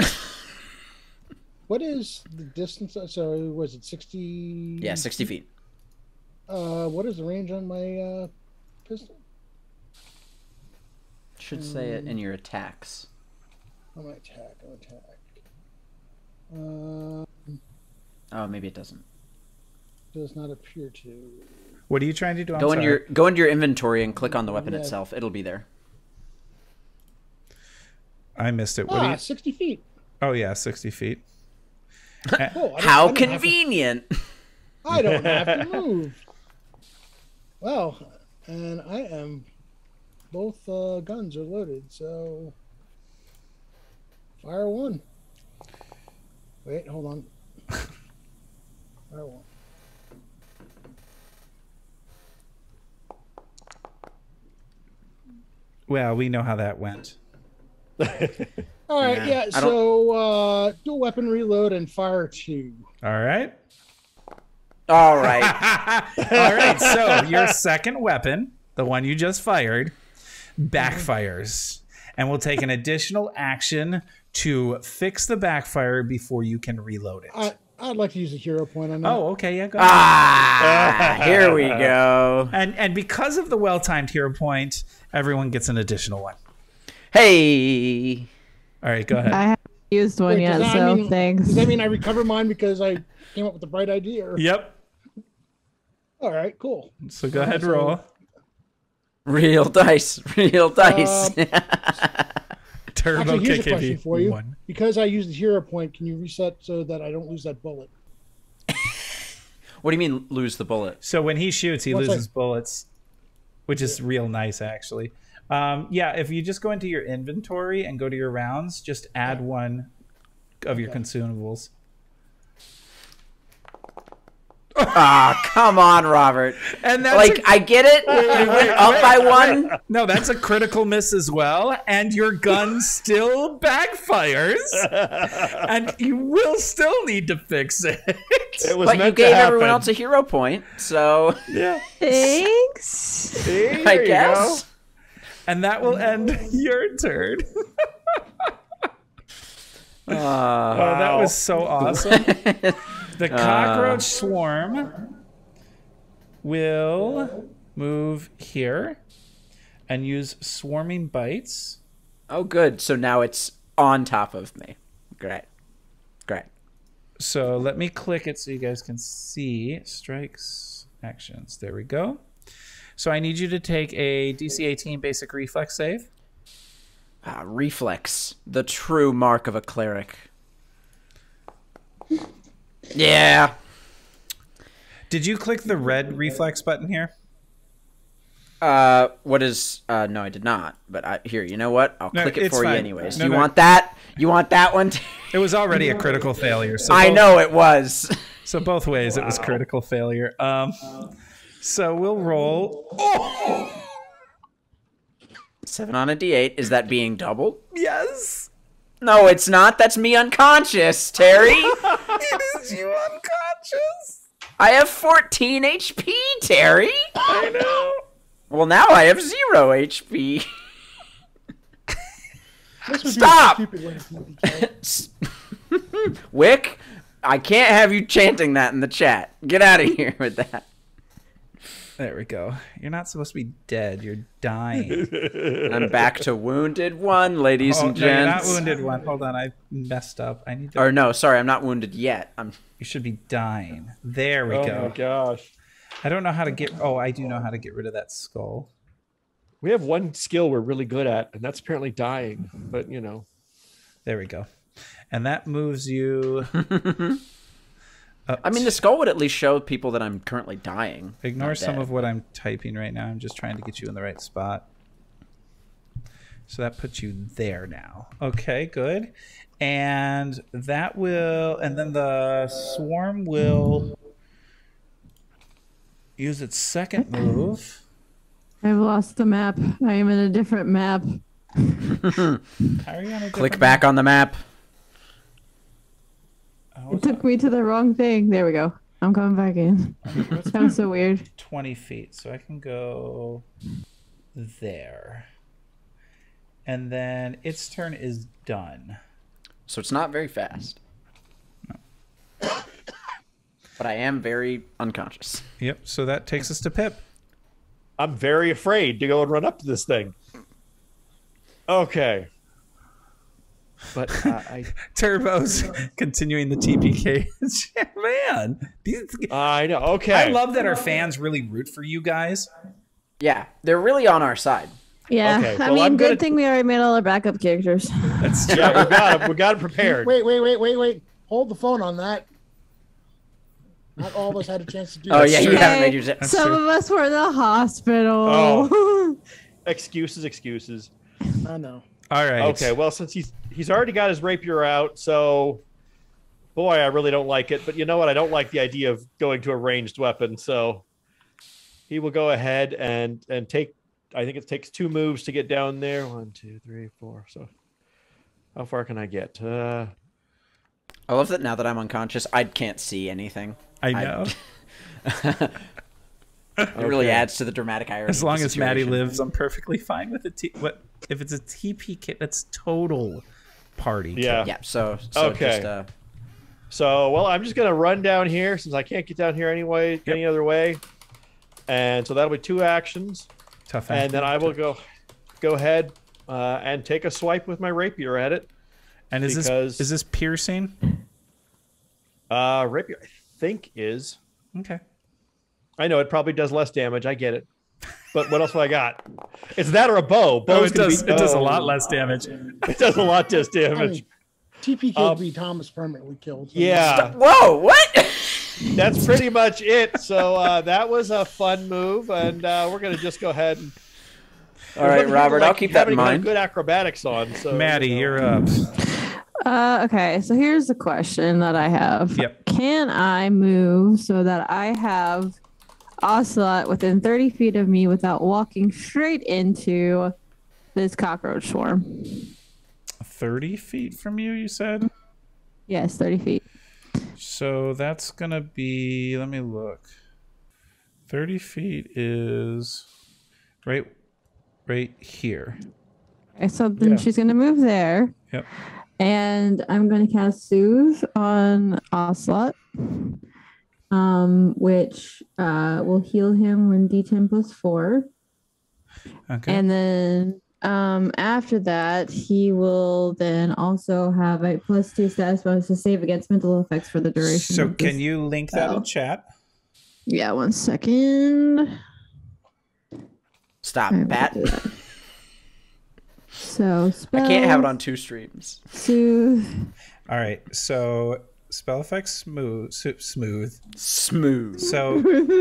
What is the distance? So was it 60? Yeah, 60 feet. What is the range on my pistol? Should say it in your attacks. On my attack. Oh, maybe it doesn't. Does not appear to. What are you trying to do? Go into your inventory and click on the weapon itself. It'll be there. I missed it. What do you... 60 feet. Oh, yeah, 60 feet. Oh, How convenient. I don't have to move. Well, and I am. Both guns are loaded, so. Fire 1. Wait, hold on. Fire 1. Well, we know how that went. All right, yeah. So dual weapon reload and fire 2. All right. All right. All right. So your second weapon, the one you just fired, backfires, and we'll take an additional action to fix the backfire before you can reload it. I'd like to use a hero point on that. Oh, okay. Yeah, go ahead. Here we go. And because of the well-timed hero point, everyone gets an additional one. Hey. All right, go ahead. I haven't used one yet, so thanks. Does that mean I recover mine because I came up with the bright idea? Or? Yep. All right, cool. So go ahead, roll. Real dice. Real dice. Turbo Actually, here's a KKV. question for you. 1. Because I used the hero point, can you reset so that I don't lose that bullet? What do you mean lose the bullet? So when he shoots, he What's loses bullets, which is real nice, actually. Yeah, if you just go into your inventory and go to your rounds, just add one of your consumables. Ah, come on, Robert. And that's Like, I get it. You went up by one. no, that's a critical miss as well, and your gun still backfires, and you will still need to fix it. It was But you meant to gave happen. everyone else a hero point, so Yeah. Thanks. See, I there you guess. And that will end your turn. Oh, that was so awesome. The cockroach swarm will move here and use swarming bites. Oh, good. So now it's on top of me. Great. Great. So let me click it so you guys can see strikes, actions. There we go. So I need you to take a DC 18 basic reflex save. Reflex, the true mark of a cleric. Yeah. Did you click the red reflex button here? What is? No, I did not. But here, you know what? I'll No, click it it's for you fine. anyways. No, You no. want that? You want that one? It was already a critical failure. So I both- know it was. So both ways it was critical failure. So we'll roll. Oh! 7 on a D8. Is that being doubled? Yes. No, it's not. That's me unconscious, Terry. It is you unconscious. I have 14 HP, Terry. I know. Well, now I have 0 HP. This would Stop! be a stupid way to TPK. Wick, I can't have you chanting that in the chat. Get out of here with that. There we go. You're not supposed to be dead. You're dying. I'm back to wounded one, ladies and No, you're not gents. wounded one. Hold on, I messed up. I need to. Or no, sorry, I'm not wounded yet. You should be dying. There we Oh go. my gosh. I don't know how to get. Oh, I do know how to get rid of that skull. We have one skill we're really good at, and that's apparently dying. But you know, There we go. And that moves you. I mean, the skull would at least show people that I'm currently dying. Ignore not some dead. of what I'm typing right now. I'm just trying to get you in the right spot. So that puts you there now. Okay, good. And that will, and then the swarm will use its second move. I've lost the map. I am in a different map. How are you on a Click different- back on the map. Oh, It took me to the wrong thing. There we go. I'm coming back in. Sounds so weird. 20 feet. So I can go there. And then its turn is done. So it's not very fast. But I am very unconscious. Yep. So that takes us to Pip. I'm very afraid to go and run up to this thing. Okay. But I Turbo's continuing the TPK. Man, know. Okay. I love that our fans really root for you guys. Yeah, they're really on our side. Yeah. Okay, I well, mean, I'm good gonna- thing we already made all our backup characters. That's true. Yeah, we got it prepared. Wait. Hold the phone on that. Not all of us had a chance to do Oh that. yeah, you true. haven't made your. Some of us were in the hospital. Excuses. I know. All right. Okay, well, since he's already got his rapier out, so boy, I really don't like it. But you know what? I don't like the idea of going to a ranged weapon, so he will go ahead and take. I think it takes 2 moves to get down there. 1, 2, 3, 4. So how far can I get? I love that now that I'm unconscious, I can't see anything. I know. It really adds to the dramatic irony. As of long the as Maddie situation. lives, I'm perfectly fine with it. What if it's a TP kit? That's total party. kit. Yeah. Yeah. So Okay. Just, So, well, I'm just going to run down here since I can't get down here anyway, any other way. And so that'll be 2 actions. Tough. And then I will go ahead and take a swipe with my rapier at it. And is because- this piercing? Rapier, I think, is. Okay. I know it probably does less damage. I get it. But what else have I got? It's that or a bow. Oh, Bow's it gonna does. be- It does a oh, lot less damage. It does a lot less I damage. mean, TPK Thomas permanently killed. So Yeah, whoa! What? that's pretty much it. So that was a fun move, and we're gonna just go ahead. And, All right, Robert. I'll keep that in haven't even got mind. Good acrobatics on. So Maddie, you're up. Okay, so here's the question that I have. Yep. Can I move so that I have Ocelot within 30 feet of me without walking straight into this cockroach swarm? 30 feet from you, you said? Yes, 30 feet. So that's going to be, let me look. 30 feet is right here. Okay, so then Yeah. she's going to move there. Yep. And I'm going to cast Soothe on Ocelot, which will heal him when D10 plus 4. Okay. And then after that, he will then also have a +2 status bonus to save against mental effects for the duration. So of this can you link that in chat? Yeah, 1 second. Stop, I will Bat. do that. So spell. I can't have it on 2 streams. Soothe. All right. So spell effects smooth. Smooth. So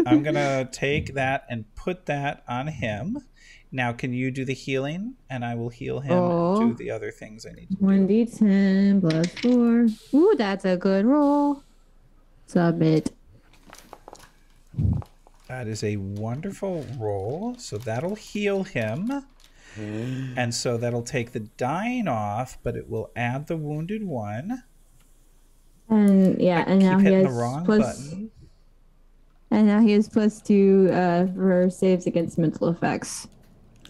I'm going to take that and put that on him. Now, can you do the healing? And I will heal him and do the other things I need to do. 1d10 plus 4. Ooh, that's a good roll. Submit. That is a wonderful roll. So that'll heal him. And so that'll take the dying off, but it will add the wounded one. And yeah, and now Keep he hitting has the wrong plus. button. And now he has +2 for saves against mental effects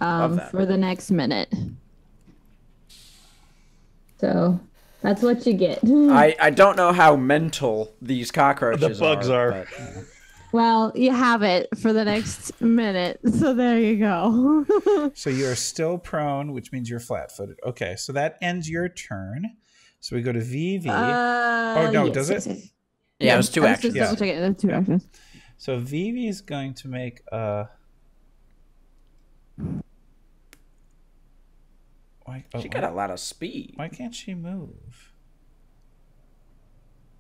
that. for the next minute. So that's what you get. I don't know how mental these cockroaches The bugs are. but, Well, you have it for the next minute. So there you go. So you are still prone, which means you're flat-footed. Okay, so that ends your turn. So we go to VV. Oh, no, does it? yes. Yeah, it was 2 I actions. Just double checking. It. 2 actions. So VV is going to make a... She got a lot of speed. Why can't she move?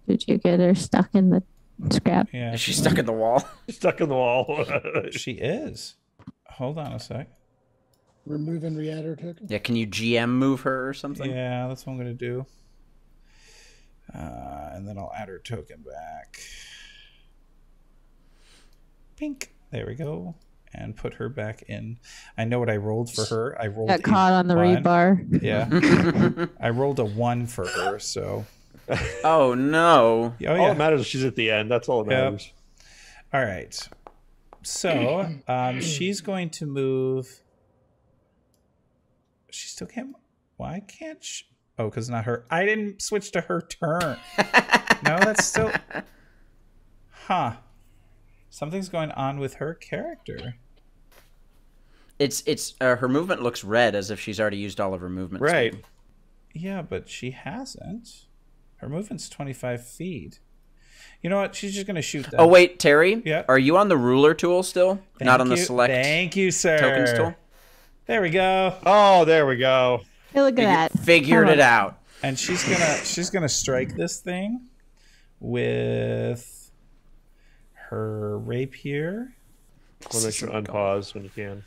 Did you get her stuck in the scrap? Yeah, Is she stuck in the wall? Stuck in the wall. she is. Hold on a sec. Remove and re-add her token. Yeah, can you GM move her or something? Yeah, that's what I'm going to do. And then I'll add her token back. Pink. There we go. And put her back in. I know what I rolled for her. I rolled Got caught on the 1. rebar. Yeah. I rolled a 1 for her, so... Oh, no. Oh, All yeah. that matters is she's at the end. That's all that matters. All right. So she's going to move. She still can't. Why can't she? Oh, because not her. I didn't switch to her turn. No, that's still. Huh. Something's going on with her character. It's her movement looks red as if she's already used all of her movement. Right. speed. Yeah, but she hasn't. Her movement's 25 feet. You know what? She's just going to shoot that. Oh, wait, Terry? Yeah. Are you on the ruler tool still? Not on the select Thank you, sir. tokens tool? There we go. Oh, there we go. Hey, look at that. Figured it out. And she's gonna strike this thing with her rapier. We'll make sure unpause when you can.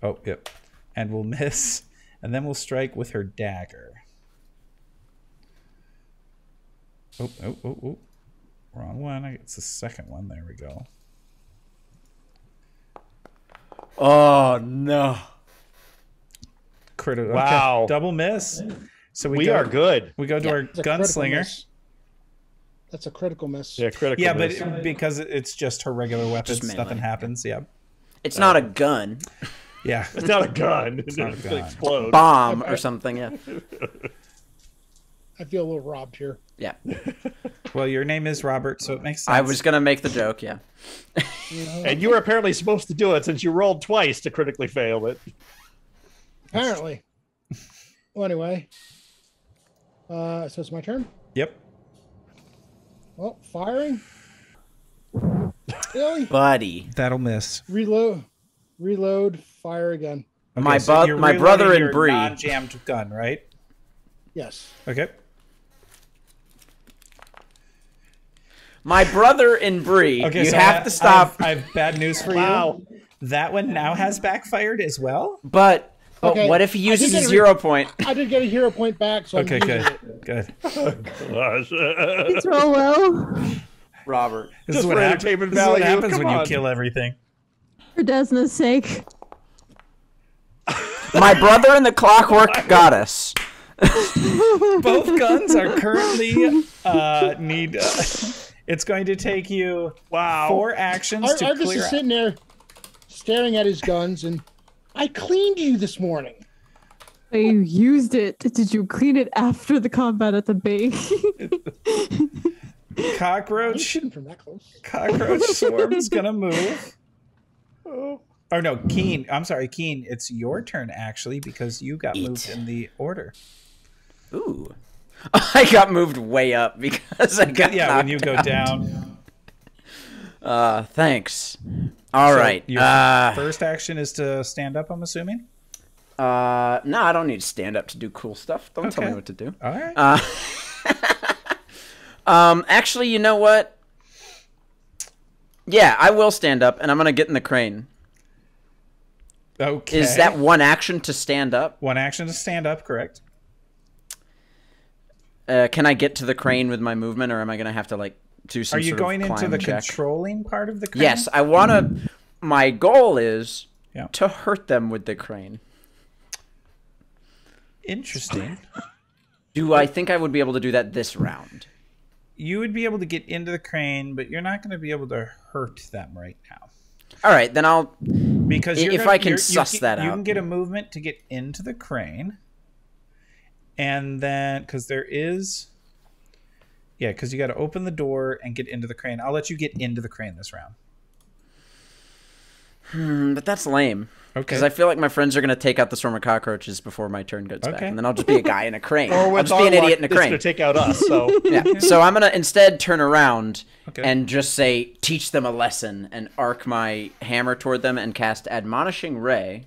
Oh, yep. And we'll miss. And then we'll strike with her dagger. Oh. Wrong one. It's the second one. There we go. Oh, no. Critical. Wow. Okay. Double miss. So We are good. We go to our That's a critical gunslinger. miss. That's a critical miss. Yeah, critical. Yeah, miss. but because it's just her regular weapons, melee. nothing happens. Yeah. It's not a gun. Yeah. It's not a gun. It's not a gun. explode. Bomb or something, yeah. I feel a little robbed here. Yeah. Well, your name is Robert, so it makes sense. I was going to make the joke, yeah. And you were apparently supposed to do it since you rolled twice to critically fail it. Apparently. Well, anyway. So it's my turn. Yep. Well, firing. Really? Buddy. That'll miss. Reload. Fire again. Okay, My so you're my brother reloading and your Bree. non-jammed gun, right? Yes. Okay. My brother and Bree, Okay. you so have to stop. I have bad news for Wow. you. That one now has backfired as well. But But Okay, what if he I did uses get a a 0 point? I did get a hero point back, so Okay, I'm using good. it. Good. Gosh. It's roll well. Robert. This Just is what for happens. entertainment This is what value, happens come when you on. kill everything. For Desna's sake. My brother and the Clockwork Goddess. Both guns are currently need. It's going to take you Wow. 4 actions to Argus clear is out. sitting there staring at his guns, and I cleaned you this morning. But you used it. Did you clean it after the combat at the base? I'm Cockroach. shooting from that close. Cockroach swarm's gonna move. Oh no, Keen. I'm sorry, Keen. It's your turn actually because you got moved in the order. Ooh. I got moved way up because I got Yeah, when knocked you go out. down. Thanks. All right. Your first action is to stand up. I'm assuming. No, I don't need to stand up to do cool stuff. Don't tell me Okay. what to do. All right. Actually, you know what? Yeah, I will stand up, and I'm gonna get in the crane. Okay. Is that one action to stand up? one action to stand up? Correct. Can I get to the crane with my movement, or am I gonna have to like do some? Are you sort going of into climb the check? controlling part of the crane? Yes, I wanna. My goal is Yeah. to hurt them with the crane. Interesting. Do I think I would be able to do that this round? You would be able to get into the crane, but you're not going to be able to hurt them right now. All right, then I'll. Because If I can suss that you out. can get a movement to get into the crane, and then because there is, yeah, because you got to open the door and get into the crane. I'll let you get into the crane this round. But that's lame. Okay. Because I feel like my friends are gonna take out the swarm of cockroaches before my turn goes back, Okay. and then I'll just be a guy in a crane. Or I'll with just be an our luck, idiot in a it's crane. going to take out us. So Yeah. So I'm gonna instead turn around Okay. and just say, "Teach them a lesson," and arc my hammer toward them and cast Admonishing Ray.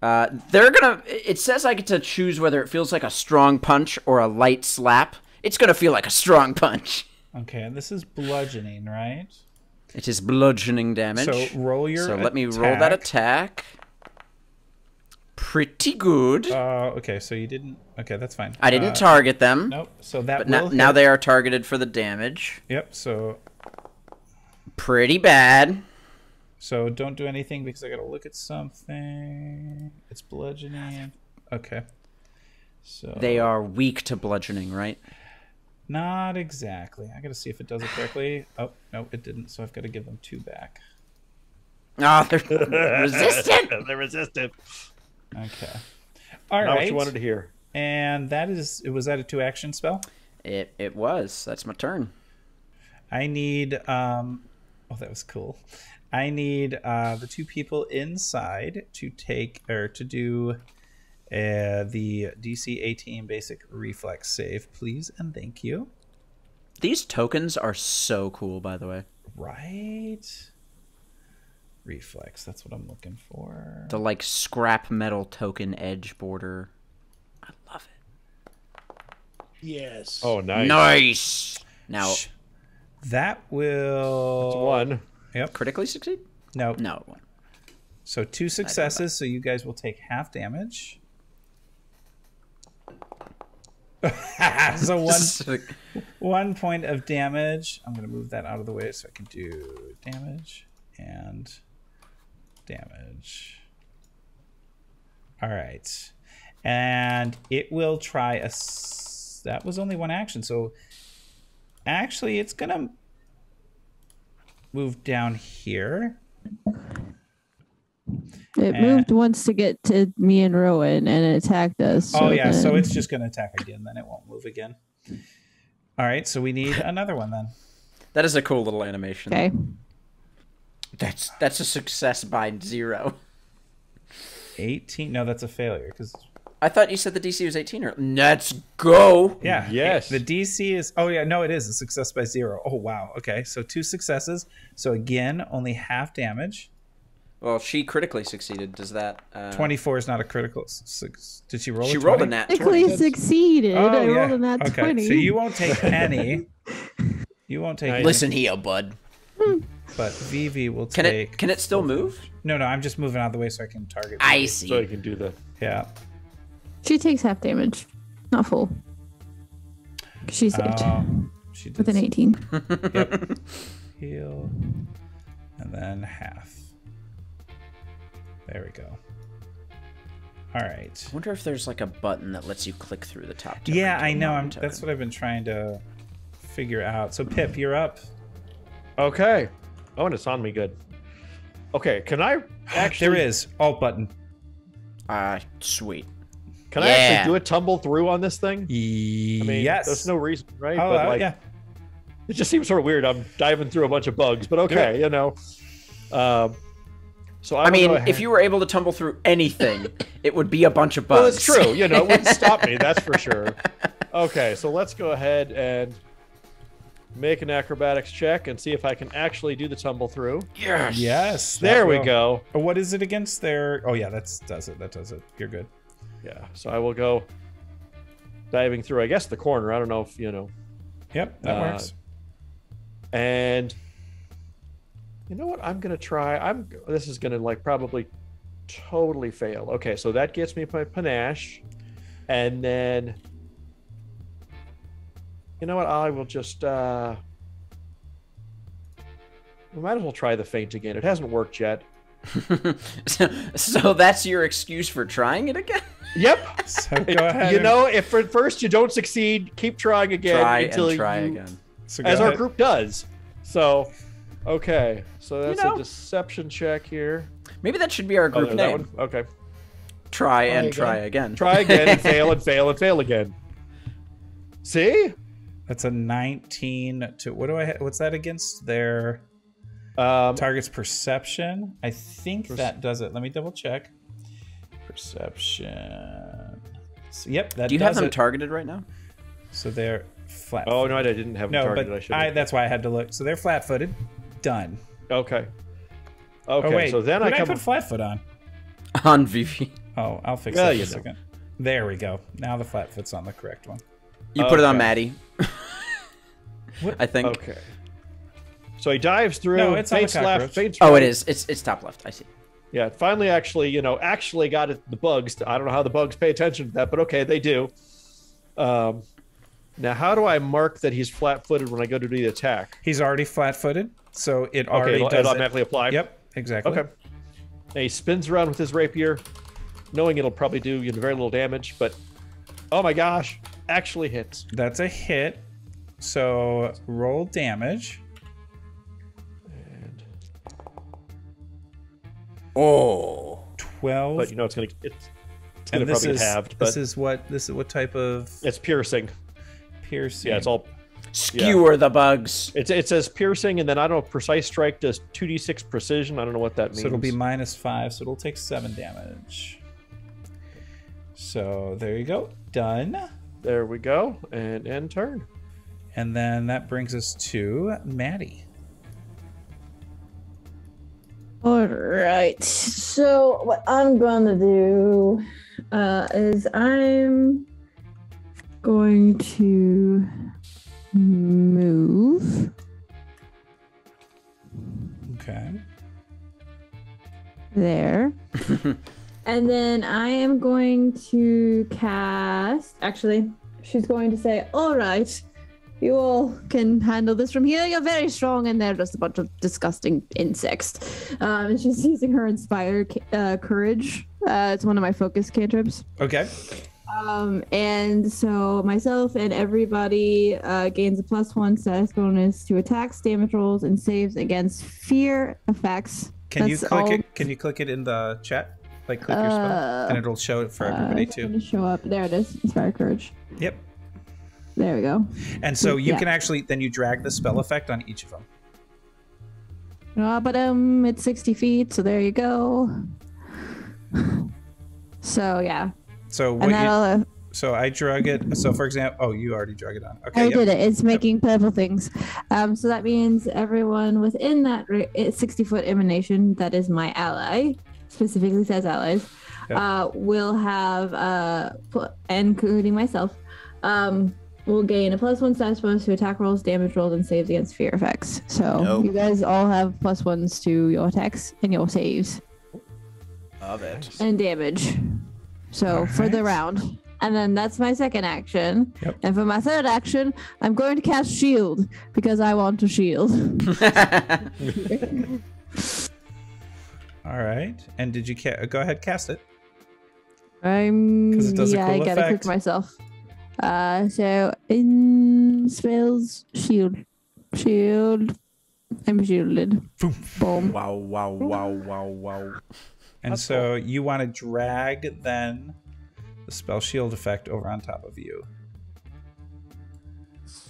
They're gonna. It says I get to choose whether it feels like a strong punch or a light slap. It's gonna feel like a strong punch. Okay, and this is bludgeoning, right? It is bludgeoning damage. So roll your. So let me roll that attack. Pretty good. Okay, so you didn't. Okay, that's fine. I didn't target them. Nope. So that But will now hit. they are targeted for the damage. Yep. So Pretty bad. don't do anything because I got to look at something. It's bludgeoning. Okay. So They are weak to bludgeoning, right? not exactly. I got to see if it does it correctly. Oh no, it didn't. So I've got to give them 2 back. Ah, they're resistant. they're resistant. Okay. All Not what right. you wanted to hear. And that is. Was that a 2-action spell? It was. That's my turn. I need. Oh, that was cool. I need the 2 people inside to take or to do the DC 18 basic reflex save, please, and thank you. These tokens are so cool, by the way. Right. Reflex. That's what I'm looking for. The like scrap metal token edge border. I love it. Yes. Oh, nice. Nice. Now, That will. It's 1. Yep. critically succeed? No. No. It won't. So 2 successes. So you guys will take half damage. So 1 point of damage. I'm going to move that out of the way so I can do damage and damage. All right. And it will try a... That was only 1 action. So actually, it's going to move down here. It moved once to get to me and Rowan, and it attacked us. Oh, yeah. So then- it's just going to attack again. Then it won't move again. All right. So we need another one then. That is a cool little animation. Okay. That's a success by 0. 18. No, that's a failure because I thought you said the DC was 18. Or let's go. yeah, Yes. The DC is. Oh yeah, no, it is a success by 0. Oh wow. Okay, so 2 successes. So again, only half damage. Well, she critically succeeded. Does that? 24 is not a critical. Did she roll? She a rolled 20? a nat Technically 20. succeeded. Oh I yeah. rolled in that Okay, 20. so you won't take any. You won't take. Nice. any. Listen here, bud. But Vivi will take. Can it still move? No, I'm just moving out of the way so I can target. I Vivi. see. So you can do the. Yeah. She takes half damage, not full. She saved She did with an 18. Yep. Heal. And then half. There we go. All right. I wonder if there's like a button that lets you click through the top. Yeah, I know. That's what I've been trying to figure out. So Pip, you're up. Okay. Oh, and it's on me good. Okay, can I actually... There is. Alt button. Sweet. Can I actually do a tumble through on this thing? Yes. I mean, there's no reason, right? Oh, but like, yeah. it just seems sort of weird. I'm diving through a bunch of bugs, but okay, you know. So I mean, if you were able to tumble through anything, it would be a bunch of bugs. Well, it's true. You know, it wouldn't stop me. That's for sure. Okay, so let's go ahead and make an acrobatics check and see if I can actually do the tumble through. Yes. There we go. What is it against there? Oh yeah, that does it. That does it. You're good. Yeah. So I will go diving through, I guess, the corner. I don't know if, you know. Yep, that works. And you know what? I'm gonna try. This is gonna like probably totally fail. Okay, so that gets me my panache, and then you know what? I will just. We might as well try the feint again. It hasn't worked yet. So that's your excuse for trying it again? Yep. So go ahead. You know, if at first you don't succeed, keep trying again until try again. So as ahead. our group does. So, okay. So that's a deception check here. Maybe that should be our group That name. one? Okay. Try and try again. Try again and fail and fail and fail again. See? That's a 19 to what do I? What's that against their target's perception? I think that does it. Let me double check. Perception. So, yep, that. Do you have them targeted right now? So they're flat. Oh no, I didn't have them targeted. But I should. that's why I had to look. So they're flat-footed. Done. Okay. Okay. Oh, wait. So then I put flat-foot on. On Vivi. Oh, I'll fix that in a second. There we go. Now the flat foot's on the correct one. You put it on Maddie. I think. Okay. So he dives through. No, it's on the left, cockroach. Oh, it is. It's top left. I see. Yeah, finally, actually got it, the bugs. I don't know how the bugs pay attention to that, but okay, they do. Now, how do I mark that he's flat-footed when I go to do the attack? He's already flat-footed, so it already does it'll automatically apply. Yep, exactly. Okay. Now he spins around with his rapier, knowing it'll probably do very little damage, but oh my gosh, actually hits. That's a hit. So roll damage. And 12. but it's gonna and this probably is get halved. But this is what type of it's piercing. piercing? Yeah, it's all. Skewer the bugs. It says piercing, and then I don't know. Precise strike does 2d6 precision. I don't know what that means. So it'll be -5. So it'll take 7 damage. So there you go. Done. There we go, and end turn. And then that brings us to Maddie. All right. So what I'm gonna do is I'm going to move. Okay. There. And then I am going to cast. Actually, she's going to say, "All right, you all can handle this from here. You're very strong, and they're just a bunch of disgusting insects." And she's using her Inspire Courage. It's one of my focus cantrips. Okay. And so myself and everybody gains a +1 status bonus to attacks, damage rolls, and saves against fear effects. Can you click it? Can you click it in the chat? Like click your spell, and it'll show it for everybody It's too. gonna show up. There it is. Inspire Courage. Yep. There we go. And so you can actually then you drag the spell effect on each of them. But it's 60 feet, so there you go. So yeah. So what And that'll, so I drug it. So for example, you already drug it on. Okay. I did it. It's making purple things. So that means everyone within that 60-foot emanation, that is my ally, specifically says allies, will have, including myself, will gain a +1 status bonus to attack rolls, damage rolls, and saves against fear effects. So Nope. you guys all have +1s to your attacks and your saves Of it. and damage. So for the round. And then that's my second action. Yep. And for my third action, I'm going to cast shield because I want to shield. All right. And did you go ahead, cast it? 'Cause it does a yeah, I cool gotta effect. click myself. So in spells, shield. I'm shielded. Boom. Wow, wow, wow, wow, wow. And That's so you want to drag then the spell shield effect over on top of you.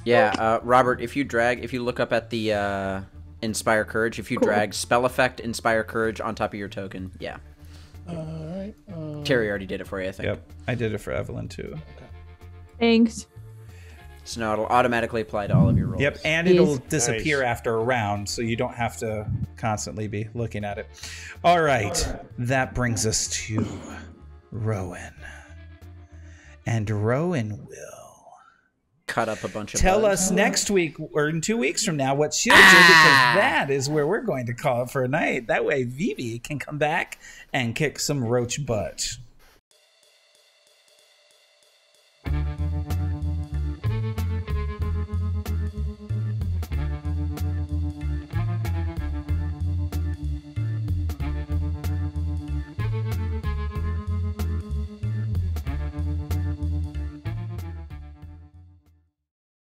Yeah, Robert, if you look up at the Inspire Courage, if you drag spell effect Inspire Courage on top of your token, yeah. All right. Terry already did it for you, I think. Yep. I did it for Evelyn too. Thanks. So now it'll automatically apply to all of your rolls. Yep, and Jeez. it'll disappear after a round, so you don't have to constantly be looking at it. All right, that brings us to Rowan. And Rowan will Cut up a bunch of tell bugs. us next week or in 2 weeks from now what shields are, because that is where we're going to call it for a night. That way Vivi can come back and kick some roach butt.